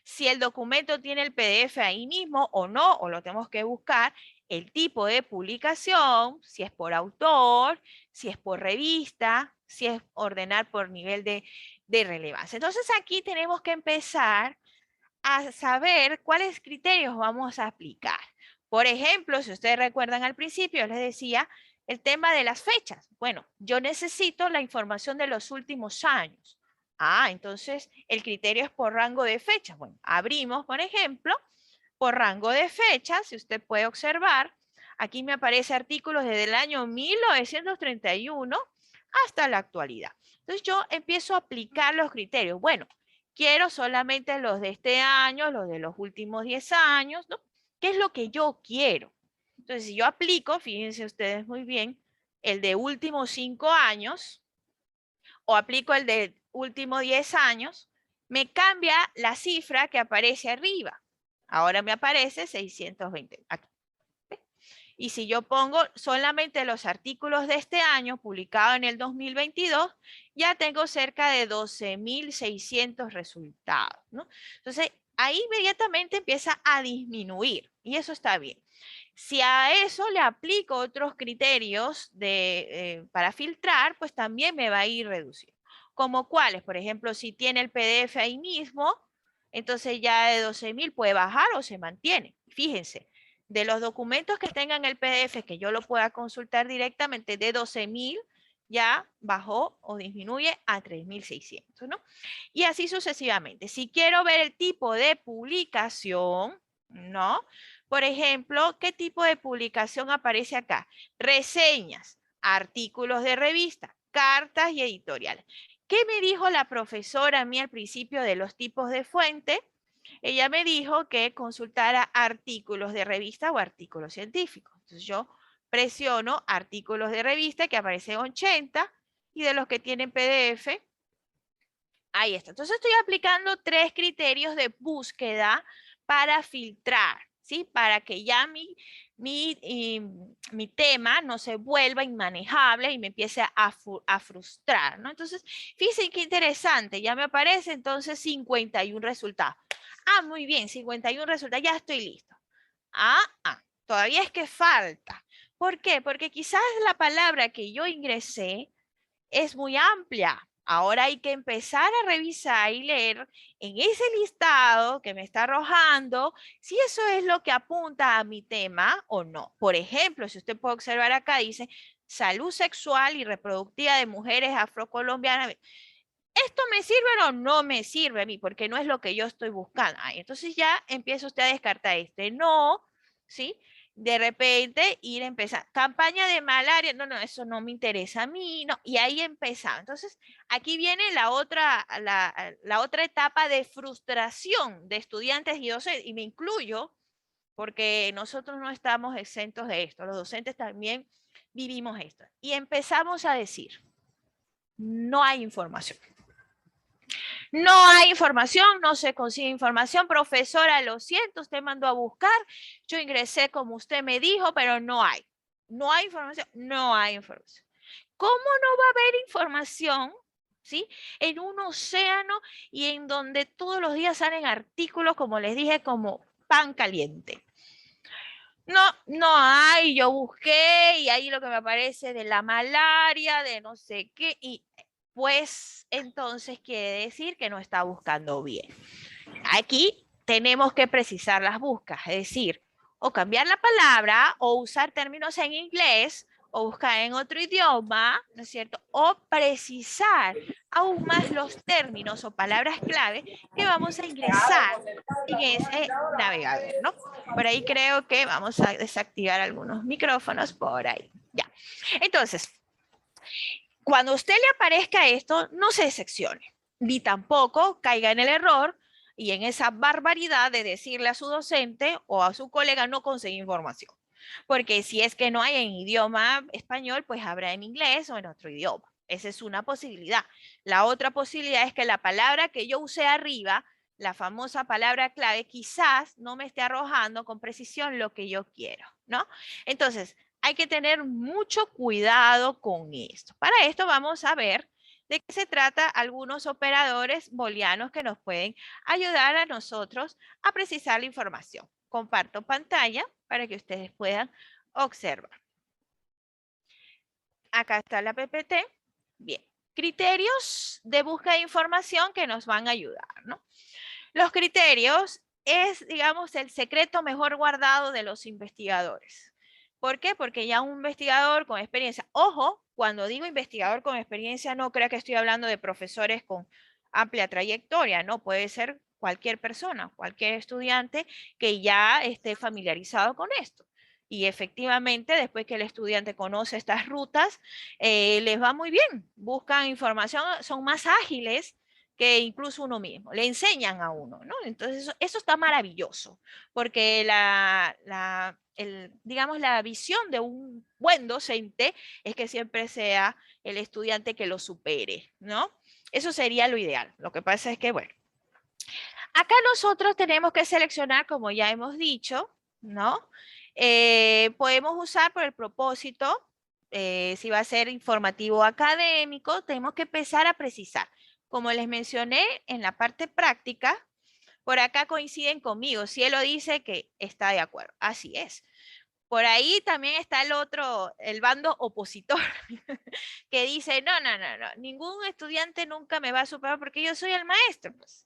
si el documento tiene el PDF ahí mismo o no, o lo tenemos que buscar, el tipo de publicación, si es por autor, si es por revista, si es ordenar por nivel de relevancia. Entonces aquí tenemos que empezar a saber cuáles criterios vamos a aplicar. Por ejemplo, si ustedes recuerdan al principio, les decía el tema de las fechas. Bueno, yo necesito la información de los últimos años. Ah, entonces el criterio es por rango de fechas. Bueno, abrimos, por ejemplo, por rango de fechas, si usted puede observar, aquí me aparece artículos desde el año 1931 hasta la actualidad. Entonces yo empiezo a aplicar los criterios. Bueno, quiero solamente los de este año, los de los últimos 10 años, ¿no? ¿Qué es lo que yo quiero? Entonces, si yo aplico, fíjense ustedes muy bien, el de últimos 5 años o aplico el de últimos 10 años, me cambia la cifra que aparece arriba. Ahora me aparece 620. Aquí. Y si yo pongo solamente los artículos de este año, publicado en el 2022, ya tengo cerca de 12.600 resultados, ¿no? Entonces, ahí inmediatamente empieza a disminuir y eso está bien. Si a eso le aplico otros criterios para filtrar, pues también me va a ir reduciendo. ¿Como cuáles? Por ejemplo, si tiene el PDF ahí mismo, entonces ya de 12.000 puede bajar o se mantiene. Fíjense, de los documentos que tengan el PDF que yo lo pueda consultar directamente, de 12.000 ya bajó o disminuye a 3.600, ¿no? Y así sucesivamente. Si quiero ver el tipo de publicación, ¿no? Por ejemplo, ¿qué tipo de publicación aparece acá? Reseñas, artículos de revista, cartas y editoriales. ¿Qué me dijo la profesora a mí al principio de los tipos de fuente? Ella me dijo que consultara artículos de revista o artículos científicos. Entonces yo presiono artículos de revista que aparecen 80 y de los que tienen PDF, ahí está. Entonces estoy aplicando 3 criterios de búsqueda para filtrar, ¿sí? Para que ya mi tema no se vuelva inmanejable y me empiece a frustrar, ¿no? Entonces, fíjense qué interesante, ya me aparece entonces 51 resultados. Ah, muy bien, 51 resultados, ya estoy listo. Todavía es que falta. ¿Por qué? Porque quizás la palabra que yo ingresé es muy amplia. Ahora hay que empezar a revisar y leer en ese listado que me está arrojando si eso es lo que apunta a mi tema o no. Por ejemplo, si usted puede observar acá, dice salud sexual y reproductiva de mujeres afrocolombianas. ¿Esto me sirve o no me sirve a mí? Porque no es lo que yo estoy buscando. Entonces ya empieza usted a descartar este no, ¿sí? De repente ir a empezar. Campaña de malaria, no, no, eso no me interesa a mí, no. Y ahí empezaba. Entonces, aquí viene la otra etapa de frustración de estudiantes y docentes, y me incluyo porque nosotros no estamos exentos de esto. Los docentes también vivimos esto. Y empezamos a decir, no hay información. No hay información, no se consigue información. Profesora, lo siento, usted mandó a buscar. Yo ingresé como usted me dijo, pero no hay. No hay información, no hay información. ¿Cómo no va a haber información, sí? En un océano y en donde todos los días salen artículos, como les dije, como pan caliente. No, no hay, yo busqué y ahí lo que me aparece de la malaria, de no sé qué, y pues entonces quiere decir que no está buscando bien. Aquí tenemos que precisar las búsquedas, es decir, o cambiar la palabra o usar términos en inglés o buscar en otro idioma, ¿no es cierto? O precisar aún más los términos o palabras clave que vamos a ingresar en ese navegador, ¿no? Por ahí creo que vamos a desactivar algunos micrófonos por ahí. Ya. Entonces, cuando a usted le aparezca esto, no se decepcione, ni tampoco caiga en el error y en esa barbaridad de decirle a su docente o a su colega no conseguir información. Porque si es que no hay en idioma español, pues habrá en inglés o en otro idioma. Esa es una posibilidad. La otra posibilidad es que la palabra que yo usé arriba, la famosa palabra clave, quizás no me esté arrojando con precisión lo que yo quiero, ¿no? Entonces, hay que tener mucho cuidado con esto. Para esto vamos a ver de qué se trata algunos operadores booleanos que nos pueden ayudar a nosotros a precisar la información. Comparto pantalla para que ustedes puedan observar. Acá está la PPT. Bien, criterios de búsqueda de información que nos van a ayudar, ¿no? Los criterios es, digamos, el secreto mejor guardado de los investigadores. ¿Por qué? Porque ya un investigador con experiencia, ojo, cuando digo investigador con experiencia, no crea que estoy hablando de profesores con amplia trayectoria, no, puede ser cualquier persona, cualquier estudiante que ya esté familiarizado con esto. Y efectivamente, después que el estudiante conoce estas rutas, les va muy bien, buscan información, son más ágiles que incluso uno mismo, le enseñan a uno, ¿no? Entonces eso está maravilloso, porque digamos, la visión de un buen docente es que siempre sea el estudiante que lo supere, ¿no? Eso sería lo ideal. Lo que pasa es que, bueno, acá nosotros tenemos que seleccionar, como ya hemos dicho, ¿no? Podemos usar por el propósito, si va a ser informativo o académico, tenemos que empezar a precisar. Como les mencioné en la parte práctica, por acá coinciden conmigo. Cielo dice que está de acuerdo. Así es. Por ahí también está el otro, el bando opositor, que dice, no, no, no, no, ningún estudiante nunca me va a superar porque yo soy el maestro. Pues.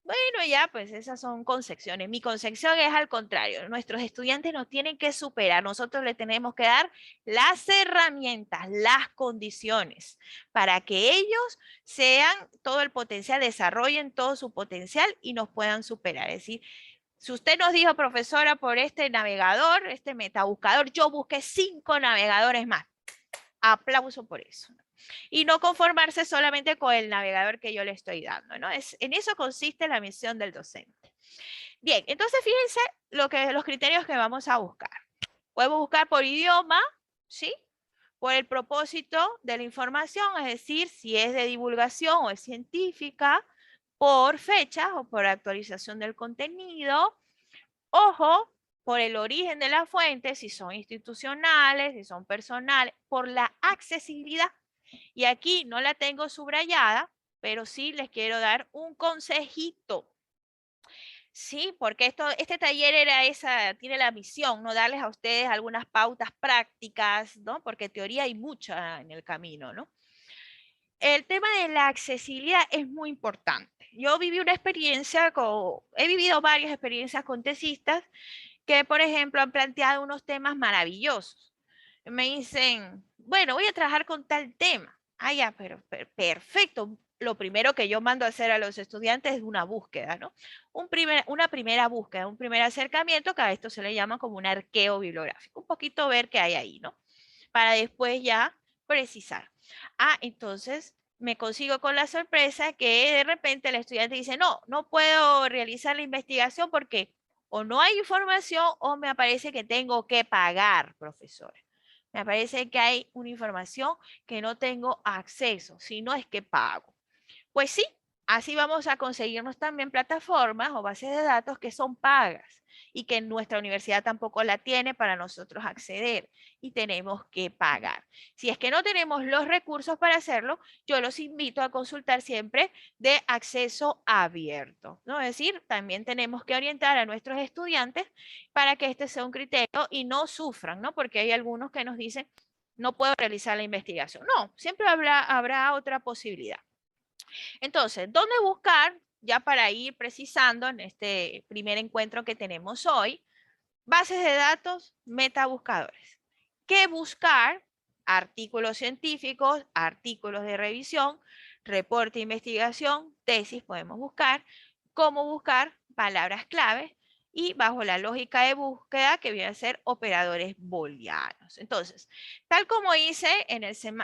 Bueno, ya, pues esas son concepciones. Mi concepción es al contrario. Nuestros estudiantes nos tienen que superar. Nosotros le tenemos que dar las herramientas, las condiciones para que ellos sean todo el potencial, desarrollen todo su potencial y nos puedan superar. Es decir, si usted nos dijo, profesora, por este navegador, este metabuscador, yo busqué 5 navegadores más. Aplauso por eso. Y no conformarse solamente con el navegador que yo le estoy dando, ¿no? En eso consiste la misión del docente. Bien, entonces fíjense los criterios que vamos a buscar. Podemos buscar por idioma, ¿sí? Por el propósito de la información, es decir, si es de divulgación o es científica, por fechas o por actualización del contenido. Ojo, por el origen de la fuente, si son institucionales, si son personales, por la accesibilidad. Y aquí no la tengo subrayada, pero sí les quiero dar un consejito. Sí, porque este taller tiene la misión, ¿no? Darles a ustedes algunas pautas prácticas, ¿no? Porque teoría hay mucha en el camino, ¿no? El tema de la accesibilidad es muy importante. Yo viví una experiencia he vivido varias experiencias con tesistas que, por ejemplo, han planteado unos temas maravillosos. Me dicen, bueno, voy a trabajar con tal tema. Ah, ya, pero perfecto. Lo primero que yo mando a hacer a los estudiantes es una búsqueda, ¿no? Una primera búsqueda, un primer acercamiento, que a esto se le llama como un arqueo bibliográfico. Un poquito ver qué hay ahí, ¿no? Para después ya precisar. Ah, entonces me consigo con la sorpresa que de repente el estudiante dice, no, no puedo realizar la investigación porque o no hay información o me aparece que tengo que pagar, profesor. Me parece que hay una información que no tengo acceso, si no es que pago. Pues sí, así vamos a conseguirnos también plataformas o bases de datos que son pagas y que nuestra universidad tampoco la tiene para nosotros acceder y tenemos que pagar. Si es que no tenemos los recursos para hacerlo, yo los invito a consultar siempre de acceso abierto, ¿no? Es decir, también tenemos que orientar a nuestros estudiantes para que este sea un criterio y no sufran, ¿no? Porque hay algunos que nos dicen, no puedo realizar la investigación. No, siempre habrá otra posibilidad. Entonces, ¿dónde buscar? Ya para ir precisando en este primer encuentro que tenemos hoy, bases de datos, metabuscadores. ¿Qué buscar? Artículos científicos, artículos de revisión, reporte de investigación, tesis podemos buscar, cómo buscar palabras claves y bajo la lógica de búsqueda que viene a ser operadores booleanos. Entonces, tal como hice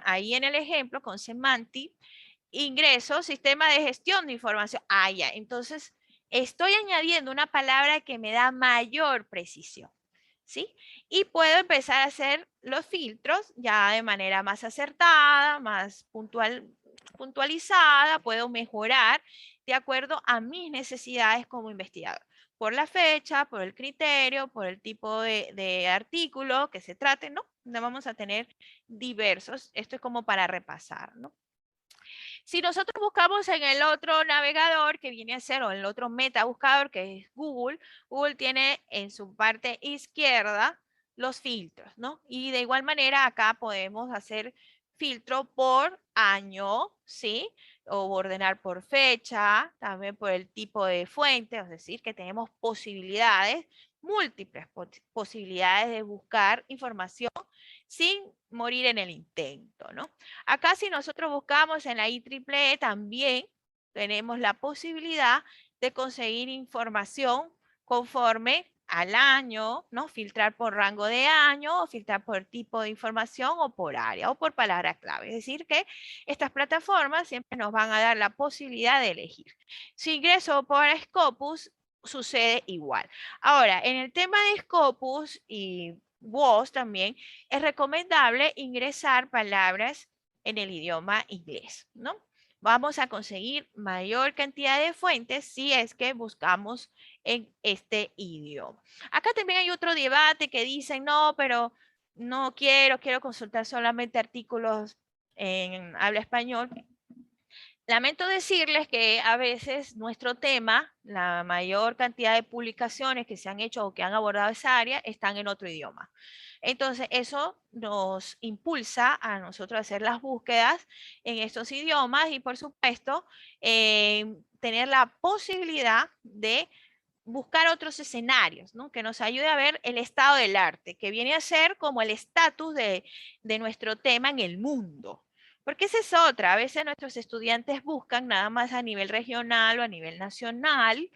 ahí en el ejemplo con Semantic, ingreso, sistema de gestión de información. Ah, ya. Entonces, estoy añadiendo una palabra que me da mayor precisión. ¿Sí? Y puedo empezar a hacer los filtros ya de manera más acertada, más puntualizada, puedo mejorar de acuerdo a mis necesidades como investigador. Por la fecha, por el criterio, por el tipo de artículo que se trate, ¿no? Vamos a tener diversos. Esto es como para repasar, ¿no? Si nosotros buscamos en el otro navegador que viene a ser, o en el otro meta buscador que es Google, Google tiene en su parte izquierda los filtros, ¿no? Y de igual manera acá podemos hacer filtro por año, ¿sí? O ordenar por fecha, también por el tipo de fuente, es decir, que tenemos posibilidades, múltiples posibilidades de buscar información sin morir en el intento, ¿no? Acá si nosotros buscamos en la IEEE también tenemos la posibilidad de conseguir información conforme al año, ¿no? Filtrar por rango de año, o filtrar por tipo de información o por área o por palabra clave. Es decir, que estas plataformas siempre nos van a dar la posibilidad de elegir. Si ingreso por Scopus, sucede igual. Ahora, en el tema de Scopus y WOS también, es recomendable ingresar palabras en el idioma inglés, ¿no? Vamos a conseguir mayor cantidad de fuentes si es que buscamos en este idioma. Acá también hay otro debate que dicen, no, pero no quiero consultar solamente artículos en habla español. Lamento decirles que a veces nuestro tema, la mayor cantidad de publicaciones que se han hecho o que han abordado esa área, están en otro idioma. Entonces, eso nos impulsa a nosotros a hacer las búsquedas en estos idiomas y, por supuesto, tener la posibilidad de buscar otros escenarios, ¿no? Que nos ayude a ver el estado del arte, que viene a ser como el estatus de nuestro tema en el mundo. Porque esa es otra, a veces nuestros estudiantes buscan nada más a nivel regional o a nivel nacional,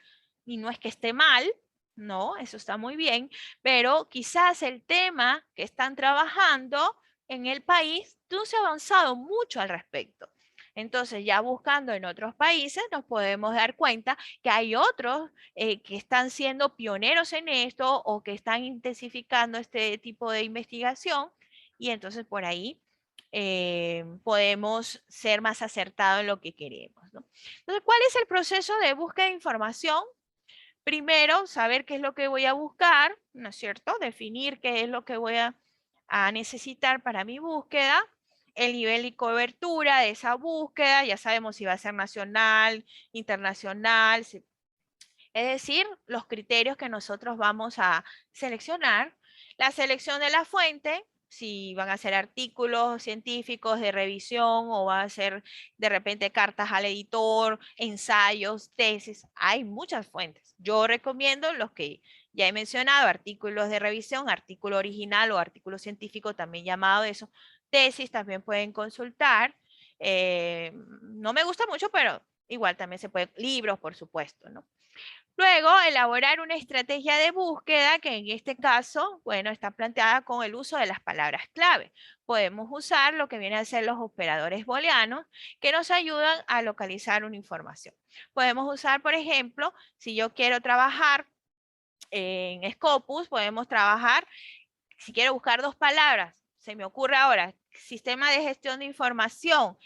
y no es que esté mal, no, eso está muy bien, pero quizás el tema que están trabajando en el país no se ha avanzado mucho al respecto. Entonces, ya buscando en otros países, nos podemos dar cuenta que hay otros que están siendo pioneros en esto o que están intensificando este tipo de investigación y entonces por ahí podemos ser más acertados en lo que queremos, ¿no? Entonces, ¿cuál es el proceso de búsqueda de información? Primero, saber qué es lo que voy a buscar, ¿no es cierto? Definir qué es lo que voy a necesitar para mi búsqueda, el nivel de cobertura de esa búsqueda, ya sabemos si va a ser nacional, internacional, es decir, los criterios que nosotros vamos a seleccionar, la selección de la fuente, si van a ser artículos científicos de revisión o van a ser de repente cartas al editor, ensayos, tesis. Hay muchas fuentes. Yo recomiendo los que ya he mencionado, artículos de revisión, artículo original o artículo científico, también llamado eso. Tesis también pueden consultar. No me gusta mucho, pero igual también se puede, libros, por supuesto, ¿no? Luego, elaborar una estrategia de búsqueda que en este caso, bueno, está planteada con el uso de las palabras clave. Podemos usar lo que vienen a ser los operadores booleanos que nos ayudan a localizar una información. Podemos usar, por ejemplo, si yo quiero trabajar en Scopus, podemos trabajar, si quiero buscar dos palabras, se me ocurre ahora, sistema de gestión de información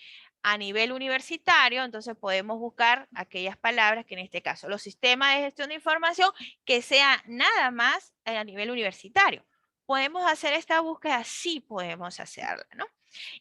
a nivel universitario, entonces podemos buscar aquellas palabras que en este caso, los sistemas de gestión de información que sea nada más a nivel universitario. ¿Podemos hacer esta búsqueda? Sí podemos hacerla, ¿no?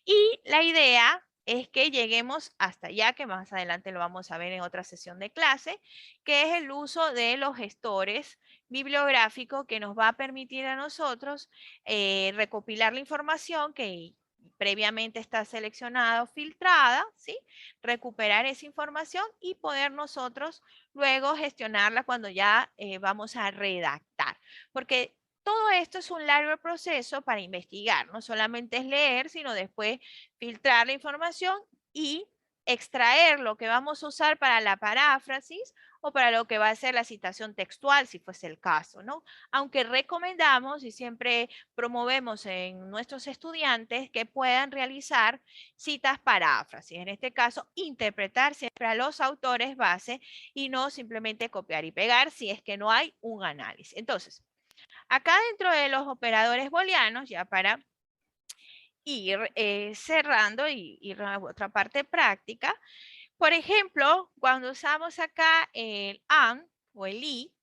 Y la idea es que lleguemos hasta allá, que más adelante lo vamos a ver en otra sesión de clase, que es el uso de los gestores bibliográficos que nos va a permitir a nosotros recopilar la información que previamente está seleccionada o filtrada, ¿sí? Recuperar esa información y poder nosotros luego gestionarla cuando ya vamos a redactar. Porque todo esto es un largo proceso para investigar, no solamente es leer, sino después filtrar la información y extraer lo que vamos a usar para la paráfrasis o para lo que va a ser la citación textual, si fuese el caso, ¿no? Aunque recomendamos y siempre promovemos en nuestros estudiantes que puedan realizar citas paráfrasis, en este caso, interpretar siempre a los autores base y no simplemente copiar y pegar si es que no hay un análisis. Entonces, acá dentro de los operadores booleanos, ya para ir cerrando y ir a otra parte práctica, por ejemplo, cuando usamos acá el AND o el I,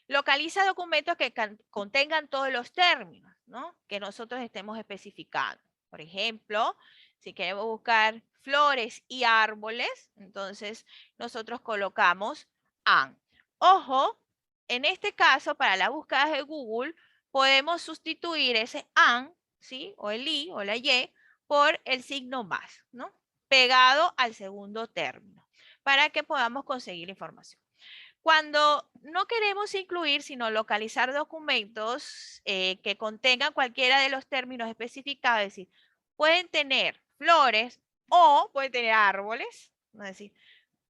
localiza documentos que contengan todos los términos, ¿no? Que nosotros estemos especificando. Por ejemplo, si queremos buscar flores y árboles, entonces nosotros colocamos AND. Ojo, en este caso, para las búsquedas de Google, podemos sustituir ese AND, ¿sí? O el I o la Y por el signo más, ¿no? Pegado al segundo término, para que podamos conseguir información. Cuando no queremos incluir, sino localizar documentos que contengan cualquiera de los términos especificados, es decir, pueden tener flores o pueden tener árboles, es decir,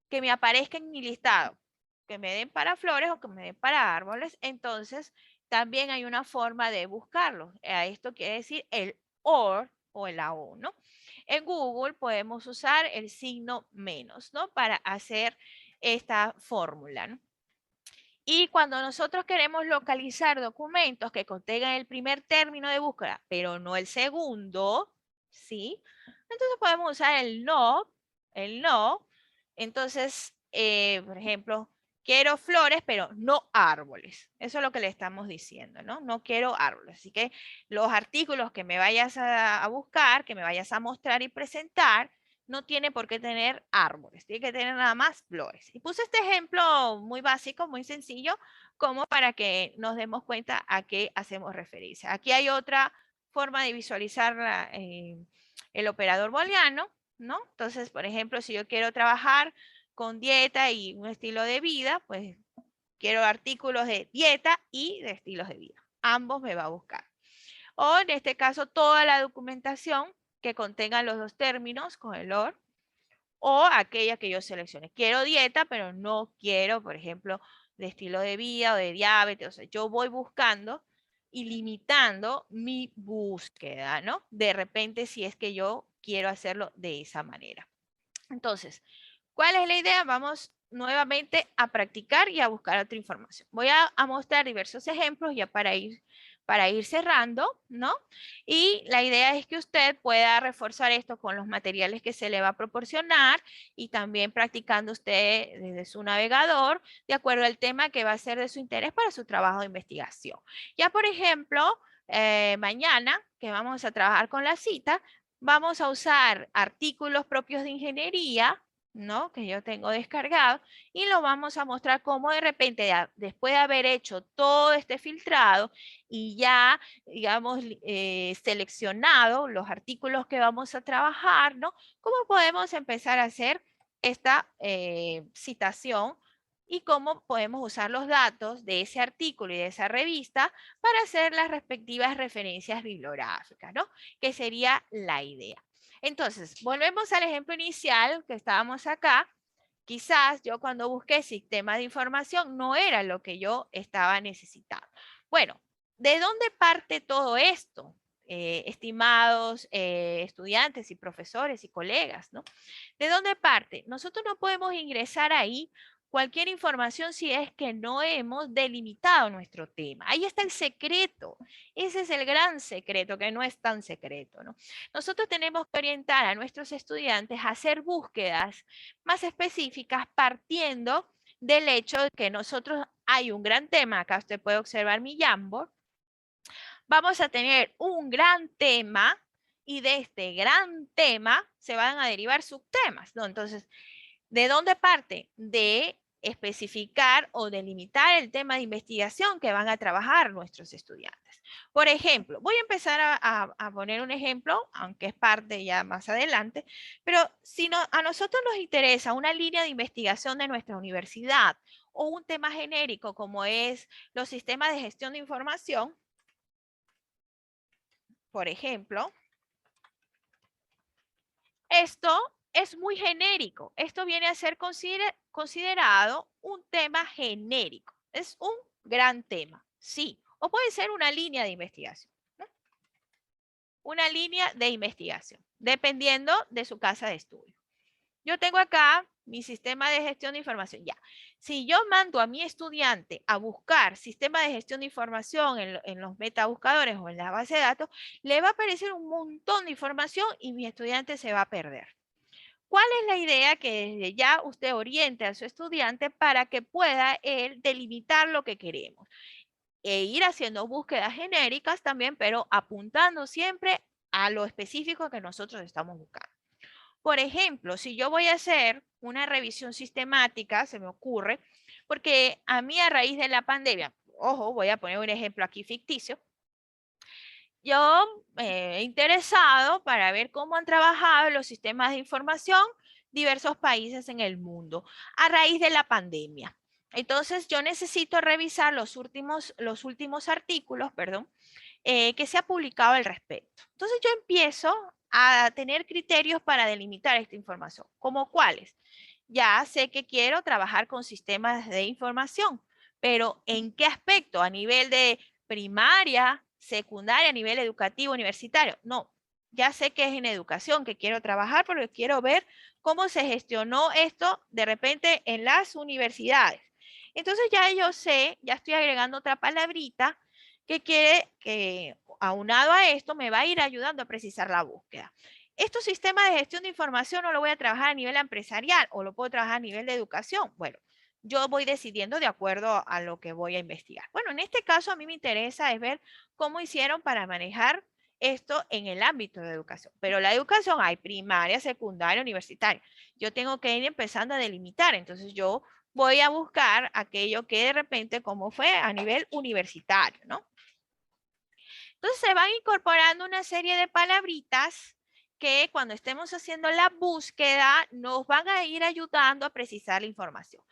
que me aparezca en mi listado, que me den para flores o que me den para árboles, entonces también hay una forma de buscarlos. Esto quiere decir el OR o el AO, ¿no? En Google podemos usar el signo menos, ¿no? Para hacer esta fórmula, ¿no? Y cuando nosotros queremos localizar documentos que contengan el primer término de búsqueda, pero no el segundo, ¿sí? Entonces podemos usar el no, el no. Entonces, por ejemplo, quiero flores, pero no árboles. Eso es lo que le estamos diciendo, ¿no? No quiero árboles. Así que los artículos que me vayas a buscar, que me vayas a mostrar y presentar, no tiene por qué tener árboles, tiene que tener nada más flores. Y puse este ejemplo muy básico, muy sencillo, como para que nos demos cuenta a qué hacemos referencia. Aquí hay otra forma de visualizar el operador booleano, ¿no? Entonces, por ejemplo, si yo quiero trabajar con dieta y un estilo de vida, pues quiero artículos de dieta y de estilos de vida. Ambos me va a buscar. O en este caso, toda la documentación que contengan los dos términos con el OR o aquella que yo seleccione. Quiero dieta, pero no quiero, por ejemplo, de estilo de vida o de diabetes. O sea, yo voy buscando y limitando mi búsqueda, ¿no? De repente, si es que yo quiero hacerlo de esa manera. Entonces, ¿cuál es la idea? Vamos nuevamente a practicar y a buscar otra información. Voy a mostrar diversos ejemplos ya para ir cerrando, ¿no? Y la idea es que usted pueda reforzar esto con los materiales que se le va a proporcionar y también practicando usted desde su navegador de acuerdo al tema que va a ser de su interés para su trabajo de investigación. Ya, por ejemplo, mañana que vamos a trabajar con la cita, vamos a usar artículos propios de ingeniería, ¿no? Que yo tengo descargado y lo vamos a mostrar cómo de repente, después de haber hecho todo este filtrado y ya, digamos, seleccionado los artículos que vamos a trabajar, ¿no? ¿Cómo podemos empezar a hacer esta citación y cómo podemos usar los datos de ese artículo y de esa revista para hacer las respectivas referencias bibliográficas, ¿no? Que sería la idea. Entonces, volvemos al ejemplo inicial que estábamos acá. Quizás yo cuando busqué sistema de información no era lo que yo estaba necesitando. Bueno, ¿de dónde parte todo esto? Estimados estudiantes y profesores y colegas, ¿no? ¿De dónde parte? Nosotros no podemos ingresar ahí cualquier información si es que no hemos delimitado nuestro tema. Ahí está el secreto. Ese es el gran secreto, que no es tan secreto, ¿no? Nosotros tenemos que orientar a nuestros estudiantes a hacer búsquedas más específicas partiendo del hecho de que nosotros hay un gran tema, acá usted puede observar mi Jamboard, vamos a tener un gran tema y de este gran tema se van a derivar subtemas, ¿no? Entonces, ¿de dónde parte? De especificar o delimitar el tema de investigación que van a trabajar nuestros estudiantes. Por ejemplo, voy a empezar a poner un ejemplo, aunque es parte ya más adelante, pero si no, a nosotros nos interesa una línea de investigación de nuestra universidad o un tema genérico como es los sistemas de gestión de información, por ejemplo, esto es muy genérico. Esto viene a ser considerado un tema genérico. Es un gran tema, sí. O puede ser una línea de investigación, ¿no? Una línea de investigación, dependiendo de su casa de estudio. Yo tengo acá mi sistema de gestión de información. Ya, si yo mando a mi estudiante a buscar sistema de gestión de información en los metabuscadores o en la base de datos, le va a aparecer un montón de información y mi estudiante se va a perder. ¿Cuál es la idea? Que desde ya usted oriente a su estudiante para que pueda él delimitar lo que queremos e ir haciendo búsquedas genéricas también, pero apuntando siempre a lo específico que nosotros estamos buscando. Por ejemplo, si yo voy a hacer una revisión sistemática, se me ocurre, porque a mí a raíz de la pandemia, ojo, voy a poner un ejemplo aquí ficticio, yo he interesado para ver cómo han trabajado los sistemas de información diversos países en el mundo a raíz de la pandemia. Entonces, yo necesito revisar los últimos artículos, perdón, que se ha publicado al respecto. Entonces, yo empiezo a tener criterios para delimitar esta información. ¿Como cuáles? Ya sé que quiero trabajar con sistemas de información, pero ¿en qué aspecto? ¿A nivel de primaria, secundaria, a nivel educativo, universitario? No, ya sé que es en educación que quiero trabajar porque quiero ver cómo se gestionó esto de repente en las universidades. Entonces ya yo sé, ya estoy agregando otra palabrita que quiere que aunado a esto me va a ir ayudando a precisar la búsqueda. Estos sistemas de gestión de información no lo voy a trabajar a nivel empresarial o lo puedo trabajar a nivel de educación. Bueno, yo voy decidiendo de acuerdo a lo que voy a investigar. Bueno, en este caso a mí me interesa es ver cómo hicieron para manejar esto en el ámbito de educación. Pero la educación hay primaria, secundaria, universitaria. Yo tengo que ir empezando a delimitar. Entonces yo voy a buscar aquello que de repente, como fue a nivel universitario, ¿no? Entonces se van incorporando una serie de palabritas que cuando estemos haciendo la búsqueda nos van a ir ayudando a precisar la información.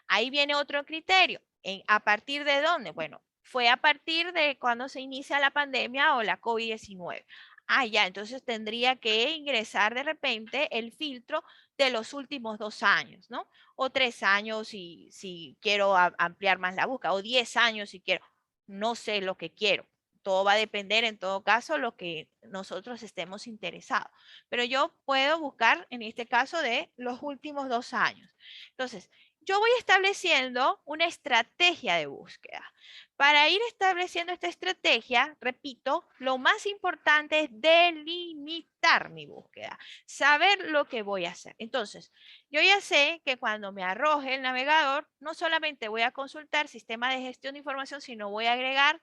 Ahí viene otro criterio. ¿A partir de dónde? Bueno, fue a partir de cuando se inicia la pandemia o la COVID-19. Ah, ya, entonces tendría que ingresar de repente el filtro de los últimos 2 años, ¿no? O 3 años si quiero ampliar más la búsqueda, o 10 años si quiero. No sé lo que quiero. Todo va a depender en todo caso lo que nosotros estemos interesados. Pero yo puedo buscar en este caso de los últimos 2 años. Entonces, yo voy estableciendo una estrategia de búsqueda. Para ir estableciendo esta estrategia, repito, lo más importante es delimitar mi búsqueda, saber lo que voy a hacer. Entonces, yo ya sé que cuando me arroje el navegador, no solamente voy a consultar sistema de gestión de información, sino voy a agregar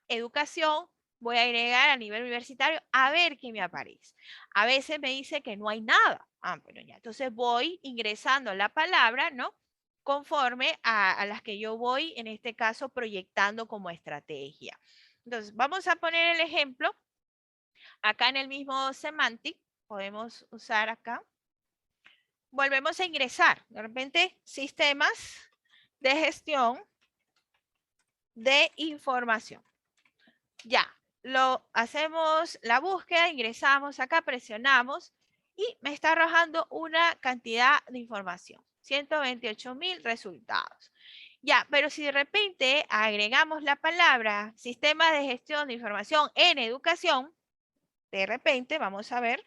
educación, voy a agregar a nivel universitario a ver qué me aparece. A veces me dice que no hay nada. Ah, bueno, ya. Entonces voy ingresando la palabra, ¿no? Conforme a las que yo voy, en este caso, proyectando como estrategia. Entonces, vamos a poner el ejemplo. Acá en el mismo Semantic, podemos usar acá. Volvemos a ingresar. De repente, sistemas de gestión de información. Ya, lo hacemos la búsqueda, ingresamos acá, presionamos y me está arrojando una cantidad de información. 128.000 resultados. Ya, pero si de repente agregamos la palabra sistema de gestión de información en educación, de repente vamos a ver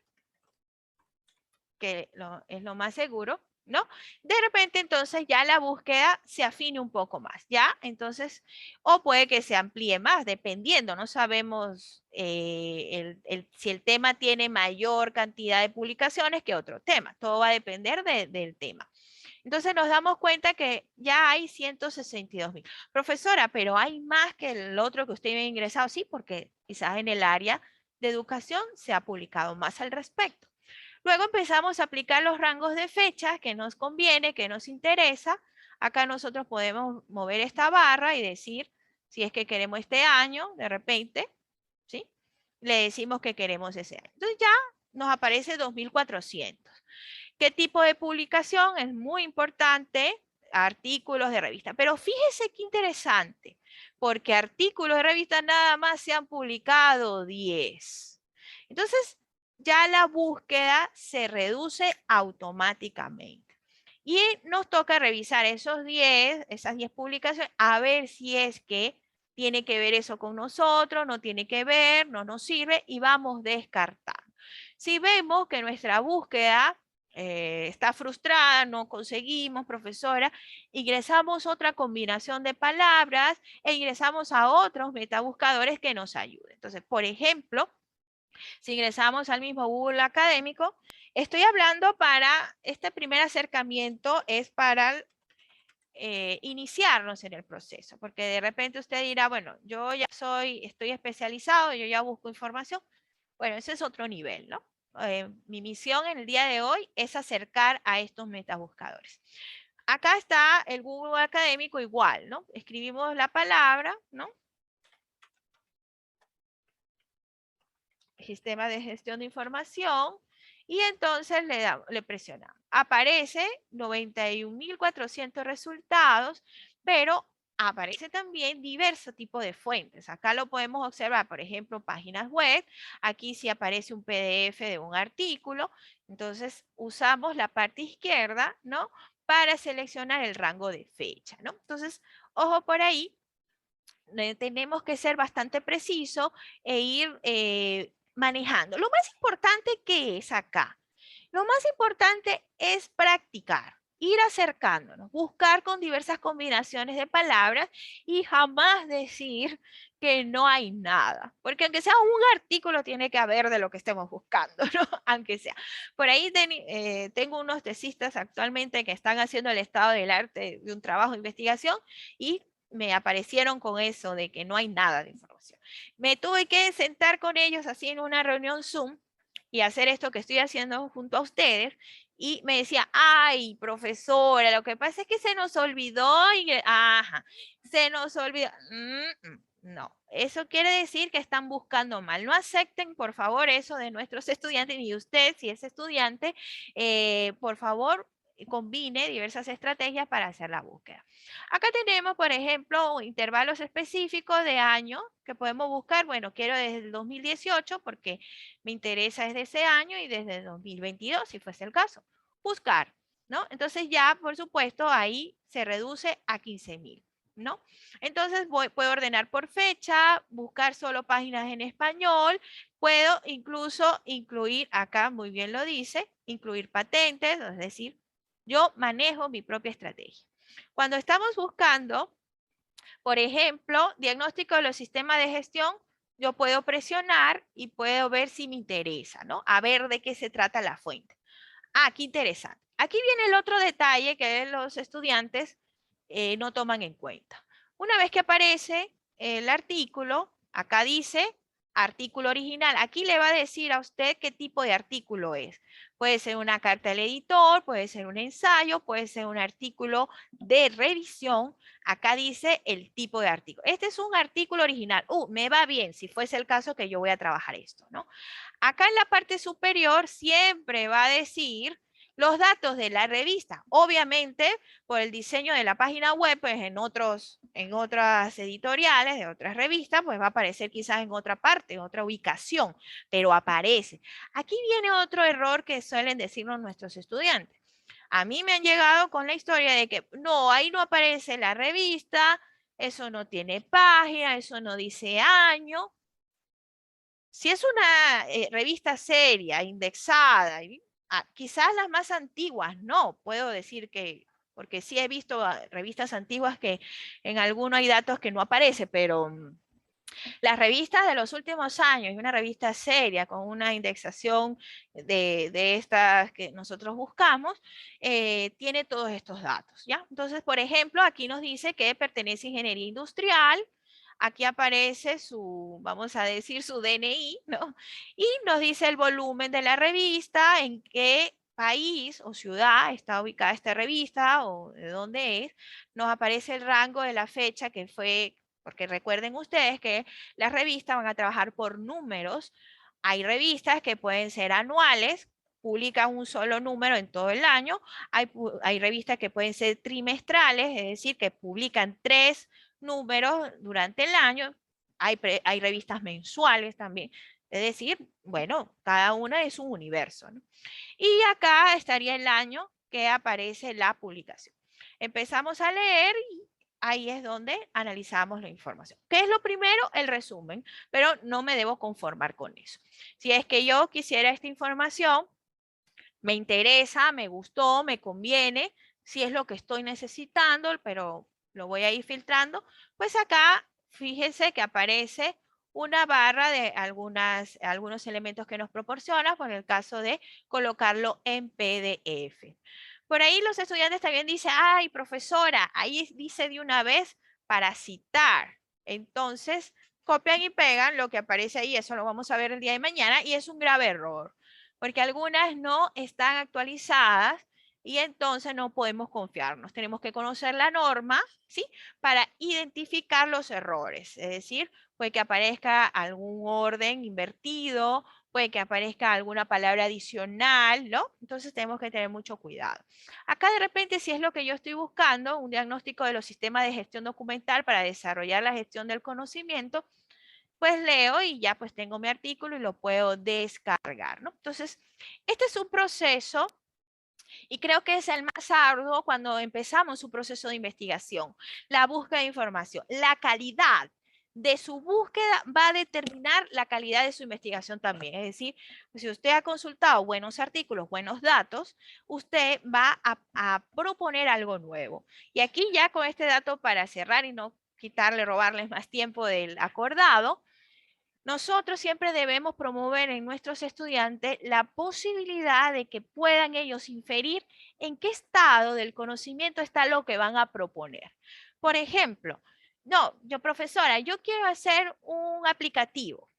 que es lo más seguro, ¿no? De repente entonces ya la búsqueda se afine un poco más, ¿ya? Entonces, o puede que se amplíe más, dependiendo, no sabemos si el tema tiene mayor cantidad de publicaciones que otro tema, todo va a depender del tema. Entonces nos damos cuenta que ya hay 162.000. Profesora, pero hay más que el otro que usted me ha ingresado, sí, porque quizás en el área de educación se ha publicado más al respecto. Luego empezamos a aplicar los rangos de fechas que nos conviene, que nos interesa. Acá nosotros podemos mover esta barra y decir si es que queremos este año, de repente, ¿sí? Le decimos que queremos ese año. Entonces ya nos aparece 2.400. ¿Qué tipo de publicación? Es muy importante, artículos de revista. Pero fíjese qué interesante, porque artículos de revista nada más se han publicado 10. Entonces, ya la búsqueda se reduce automáticamente. Y nos toca revisar esas 10 publicaciones, a ver si es que tiene que ver eso con nosotros, no tiene que ver, no nos sirve y vamos descartando. Si vemos que nuestra búsqueda está frustrada, no conseguimos, profesora, ingresamos otra combinación de palabras e ingresamos a otros metabuscadores que nos ayuden. Entonces, por ejemplo, si ingresamos al mismo Google Académico, estoy hablando para, este primer acercamiento es para iniciarnos en el proceso, porque de repente usted dirá, bueno, yo ya estoy especializado, yo ya busco información. Bueno, ese es otro nivel, ¿no? Mi misión en el día de hoy es acercar a estos metabuscadores. Acá está el Google Académico igual, ¿no? Escribimos la palabra, ¿no? Sistema de gestión de información y entonces le presionamos. Aparece 91.400 resultados, pero aparece también diversos tipos de fuentes. Acá lo podemos observar, por ejemplo, páginas web. Aquí sí aparece un PDF de un artículo. Entonces usamos la parte izquierda, ¿no? Para seleccionar el rango de fecha, ¿no? Entonces, ojo por ahí, tenemos que ser bastante precisos e ir manejando. Lo más importante que es acá, lo más importante es practicar, ir acercándonos, buscar con diversas combinaciones de palabras y jamás decir que no hay nada, porque aunque sea un artículo tiene que haber de lo que estemos buscando, ¿no? Aunque sea. Por ahí tengo unos tesistas actualmente que están haciendo el estado del arte de un trabajo de investigación y me aparecieron con eso de que no hay nada de información. Me tuve que sentar con ellos así en una reunión Zoom y hacer esto que estoy haciendo junto a ustedes. Y me decía, ay, profesora, lo que pasa es que se nos olvidó, ajá, se nos olvidó. No, eso quiere decir que están buscando mal. No acepten, por favor, eso de nuestros estudiantes, ni usted, si es estudiante, por favor, combine diversas estrategias para hacer la búsqueda. Acá tenemos, por ejemplo, intervalos específicos de año que podemos buscar. Bueno, quiero desde el 2018 porque me interesa desde ese año y desde el 2022, si fuese el caso. Buscar, ¿no? Entonces ya, por supuesto, ahí se reduce a 15.000, ¿no? Entonces puedo ordenar por fecha, buscar solo páginas en español, puedo incluso incluir, acá muy bien lo dice, incluir patentes, es decir, yo manejo mi propia estrategia. Cuando estamos buscando, por ejemplo, diagnóstico de los sistemas de gestión, yo puedo presionar y puedo ver si me interesa, ¿no? A ver de qué se trata la fuente. Ah, qué interesante. Aquí viene el otro detalle que los estudiantes no toman en cuenta. Una vez que aparece el artículo, acá dice artículo original. Aquí le va a decir a usted qué tipo de artículo es. Puede ser una carta del editor, puede ser un ensayo, puede ser un artículo de revisión. Acá dice el tipo de artículo. Este es un artículo original. Me va bien si fuese el caso que yo voy a trabajar esto, ¿no? Acá en la parte superior siempre va a decir los datos de la revista. Obviamente, por el diseño de la página web, pues en otras editoriales, de otras revistas, pues va a aparecer quizás en otra parte, en otra ubicación, pero aparece. Aquí viene otro error que suelen decirnos nuestros estudiantes. A mí me han llegado con la historia de que no, ahí no aparece la revista, eso no tiene página, eso no dice año. Si es una revista seria, indexada, quizás las más antiguas, no, puedo decir que, porque sí he visto revistas antiguas que en alguno hay datos que no aparece, pero las revistas de los últimos años, y una revista seria con una indexación de estas que nosotros buscamos, tiene todos estos datos, ¿ya? Entonces, por ejemplo, aquí nos dice que pertenece a ingeniería industrial, aquí aparece su, vamos a decir, su DNI, ¿no? Y nos dice el volumen de la revista, en qué país o ciudad está ubicada esta revista o de dónde es. Nos aparece el rango de la fecha que fue, porque recuerden ustedes que las revistas van a trabajar por números. Hay revistas que pueden ser anuales, publican un solo número en todo el año. Hay revistas que pueden ser trimestrales, es decir, que publican 3 números durante el año. Hay revistas mensuales también. Es decir, bueno, cada una es un universo, ¿no? Y acá estaría el año que aparece la publicación. Empezamos a leer y ahí es donde analizamos la información. ¿Qué es lo primero? El resumen, pero no me debo conformar con eso. Si es que yo quisiera esta información, me interesa, me gustó, me conviene, si es lo que estoy necesitando, pero lo voy a ir filtrando, pues acá fíjense que aparece una barra de algunos elementos que nos proporciona, por el caso de colocarlo en PDF. Por ahí los estudiantes también dicen, ay, profesora, ahí dice de una vez para citar. Entonces, copian y pegan lo que aparece ahí, eso lo vamos a ver el día de mañana, y es un grave error porque algunas no están actualizadas y entonces no podemos confiarnos. Tenemos que conocer la norma, ¿sí? Para identificar los errores. Es decir, puede que aparezca algún orden invertido, puede que aparezca alguna palabra adicional, ¿no? Entonces tenemos que tener mucho cuidado. Acá de repente, si es lo que yo estoy buscando, un diagnóstico de los sistemas de gestión documental para desarrollar la gestión del conocimiento, pues leo y ya pues tengo mi artículo y lo puedo descargar, ¿no? Entonces, este es un proceso y creo que es el más arduo cuando empezamos un proceso de investigación, la búsqueda de información, la calidad de su búsqueda va a determinar la calidad de su investigación también. Es decir, si usted ha consultado buenos artículos, buenos datos, usted va a proponer algo nuevo. Y aquí ya con este dato para cerrar y no quitarle, robarles más tiempo del acordado, nosotros siempre debemos promover en nuestros estudiantes la posibilidad de que puedan ellos inferir en qué estado del conocimiento está lo que van a proponer. Por ejemplo, no, yo profesora, yo quiero hacer un aplicativo.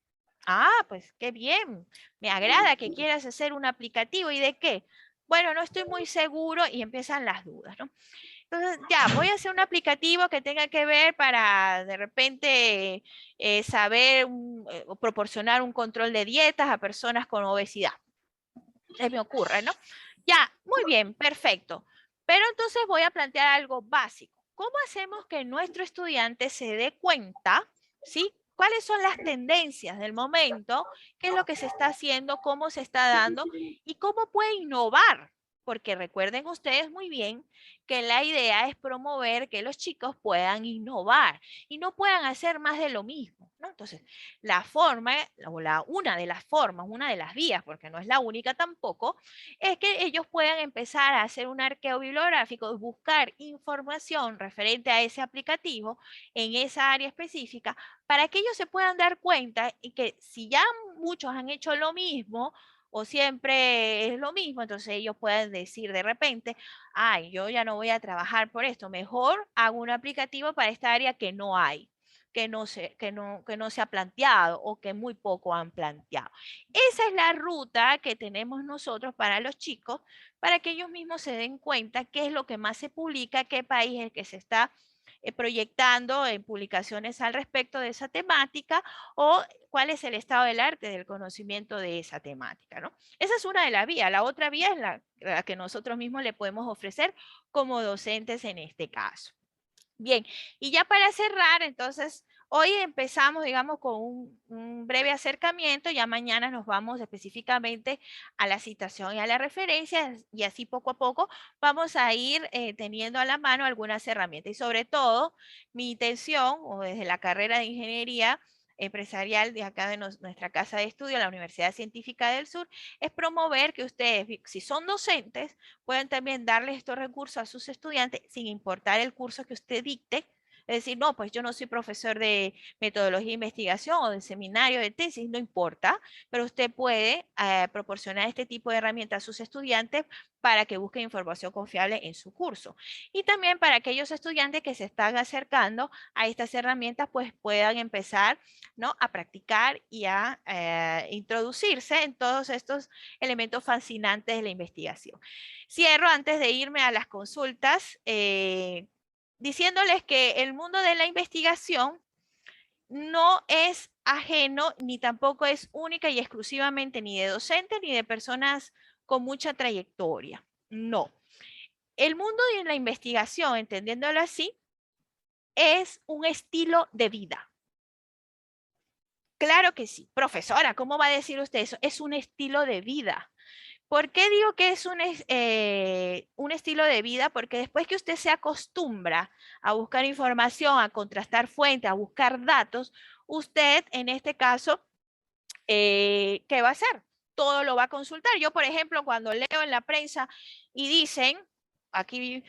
Ah, pues qué bien, me agrada que quieras hacer un aplicativo. ¿Y de qué? Bueno, no estoy muy seguro y empiezan las dudas, ¿no? Entonces, ya, voy a hacer un aplicativo que tenga que ver para de repente saber o proporcionar un control de dietas a personas con obesidad. Se me ocurre, ¿no? Ya, muy bien, perfecto. Pero entonces voy a plantear algo básico. ¿Cómo hacemos que nuestro estudiante se dé cuenta, ¿sí? ¿Cuáles son las tendencias del momento? ¿Qué es lo que se está haciendo? ¿Cómo se está dando? ¿Y cómo puede innovar? Porque recuerden ustedes muy bien que la idea es promover que los chicos puedan innovar y no puedan hacer más de lo mismo, ¿no? Entonces, la forma, o una de las formas, una de las vías, porque no es la única tampoco, es que ellos puedan empezar a hacer un arqueo bibliográfico, buscar información referente a ese aplicativo en esa área específica, para que ellos se puedan dar cuenta y que si ya muchos han hecho lo mismo, o siempre es lo mismo, entonces ellos pueden decir de repente, ay, yo ya no voy a trabajar por esto, mejor hago un aplicativo para esta área que no hay. que no se ha planteado o que muy poco han planteado. Esa es la ruta que tenemos nosotros para los chicos, para que ellos mismos se den cuenta qué es lo que más se publica, qué país es el que se está proyectando en publicaciones al respecto de esa temática o cuál es el estado del arte del conocimiento de esa temática, ¿no? Esa es una de las vías. La otra vía es la que nosotros mismos le podemos ofrecer como docentes en este caso. Bien, y ya para cerrar, entonces, hoy empezamos, digamos, con un breve acercamiento, ya mañana nos vamos específicamente a la citación y a la referencia, y así poco a poco vamos a ir teniendo a la mano algunas herramientas. Y sobre todo, mi intención, o desde la carrera de ingeniería empresarial de acá de nuestra casa de estudio, la Universidad Científica del Sur, es promover que ustedes, si son docentes, pueden también darles estos recursos a sus estudiantes sin importar el curso que usted dicte. Es decir, no, pues yo no soy profesor de metodología de investigación o de seminario de tesis, no importa, pero usted puede proporcionar este tipo de herramientas a sus estudiantes para que busquen información confiable en su curso. Y también para aquellos estudiantes que se están acercando a estas herramientas, pues puedan empezar, ¿no?, a practicar y a introducirse en todos estos elementos fascinantes de la investigación. Cierro antes de irme a las consultas diciéndoles que el mundo de la investigación no es ajeno ni tampoco es única y exclusivamente ni de docentes ni de personas con mucha trayectoria. No. El mundo de la investigación, entendiéndolo así, es un estilo de vida. Claro que sí. Profesora, ¿cómo va a decir usted eso? Es un estilo de vida. ¿Por qué digo que es un estilo de vida? Porque después que usted se acostumbra a buscar información, a contrastar fuentes, a buscar datos, usted en este caso, ¿qué va a hacer? Todo lo va a consultar. Yo, por ejemplo, cuando leo en la prensa y dicen, aquí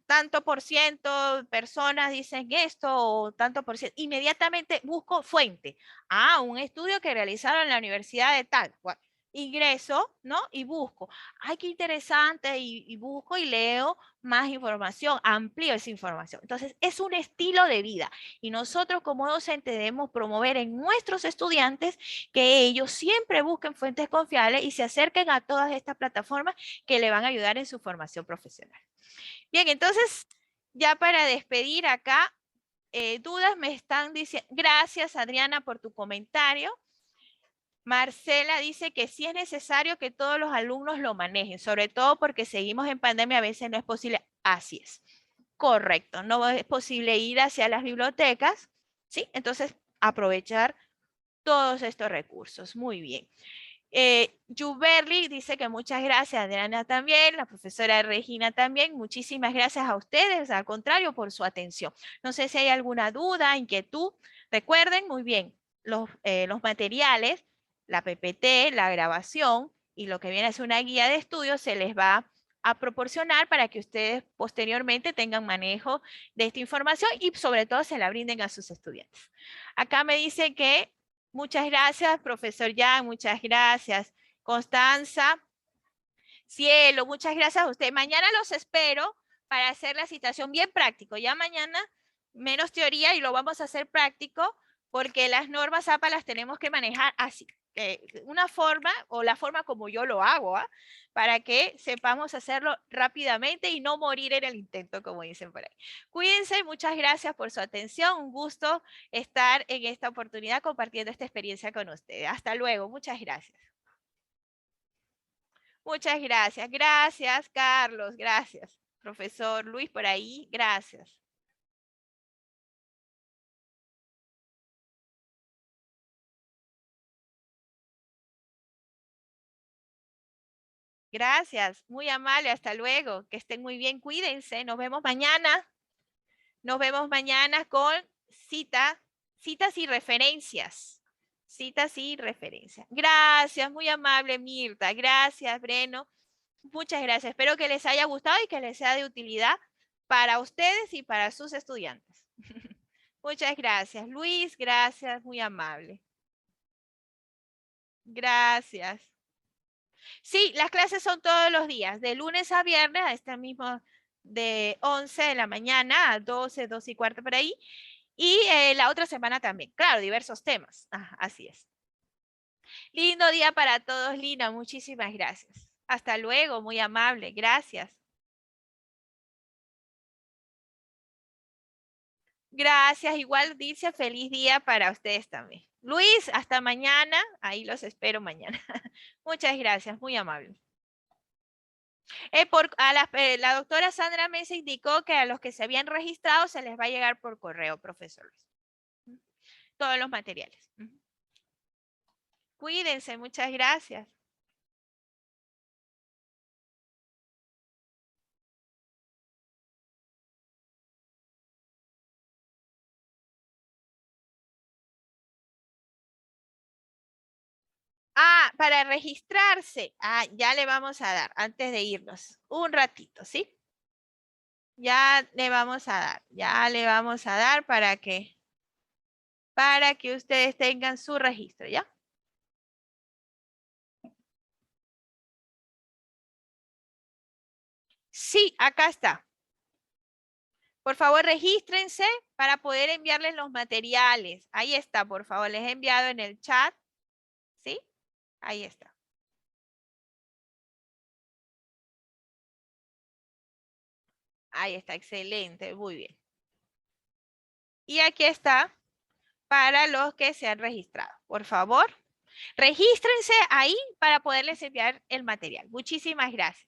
tanto por ciento personas dicen esto o tanto por ciento, inmediatamente busco fuente. Ah, un estudio que realizaron en la universidad de tal. Bueno, ingreso, ¿no? Y busco. Ay, qué interesante, y busco y leo más información, amplío esa información. Entonces, es un estilo de vida y nosotros como docentes debemos promover en nuestros estudiantes que ellos siempre busquen fuentes confiables y se acerquen a todas estas plataformas que le van a ayudar en su formación profesional. Bien, entonces, ya para despedir acá, dudas me están diciendo, gracias Adriana por tu comentario. Marcela dice que sí es necesario que todos los alumnos lo manejen, sobre todo porque seguimos en pandemia, a veces no es posible. Así es. Correcto, no es posible ir hacia las bibliotecas, ¿sí? Entonces, aprovechar todos estos recursos. Muy bien. Juberly dice que muchas gracias, Adriana también, la profesora Regina también, muchísimas gracias a ustedes, al contrario, por su atención. No sé si hay alguna duda, inquietud. Recuerden, muy bien, los materiales, la PPT, la grabación y lo que viene a ser una guía de estudio se les va a proporcionar para que ustedes posteriormente tengan manejo de esta información y sobre todo se la brinden a sus estudiantes. Acá me dice que muchas gracias, profesor Jan, muchas gracias. Constanza, Cielo, muchas gracias a usted. Mañana los espero para hacer la citación bien práctico. Ya mañana menos teoría y lo vamos a hacer práctico porque las normas APA las tenemos que manejar así. Una forma o la forma como yo lo hago, ¿ah? Para que sepamos hacerlo rápidamente y no morir en el intento, como dicen por ahí. Cuídense, muchas gracias por su atención. Un gusto estar en esta oportunidad compartiendo esta experiencia con ustedes. Hasta luego, muchas gracias. Muchas gracias. Gracias, Carlos. Gracias. Profesor Luis, por ahí. Gracias. Gracias. Muy amable. Hasta luego. Que estén muy bien. Cuídense. Nos vemos mañana. Nos vemos mañana con citas y referencias. Citas y referencias. Gracias. Muy amable, Mirta. Gracias, Breno. Muchas gracias. Espero que les haya gustado y que les sea de utilidad para ustedes y para sus estudiantes. Muchas gracias. Luis, gracias. Muy amable. Gracias. Sí, las clases son todos los días, de lunes a viernes, a este mismo de 11 de la mañana a 12, 12 y cuarto por ahí. Y la otra semana también. Claro, diversos temas. Ajá, así es. Lindo día para todos, Lina. Muchísimas gracias. Hasta luego, muy amable. Gracias. Gracias. Igual dice feliz día para ustedes también. Luis, hasta mañana. Ahí los espero mañana. Muchas gracias, muy amable. La doctora Sandra Mesa indicó que a los que se habían registrado se les va a llegar por correo, profesores. Todos los materiales. Cuídense, muchas gracias. Ah, para registrarse. Ah, ya le vamos a dar antes de irnos. Un ratito, ¿sí? Ya le vamos a dar. Ya le vamos a dar para que ustedes tengan su registro, ¿ya? Sí, acá está. Por favor, regístrense para poder enviarles los materiales. Ahí está, por favor. Les he enviado en el chat. ¿Sí? Ahí está. Ahí está, excelente, muy bien. Y aquí está para los que se han registrado. Por favor, regístrense ahí para poderles enviar el material. Muchísimas gracias.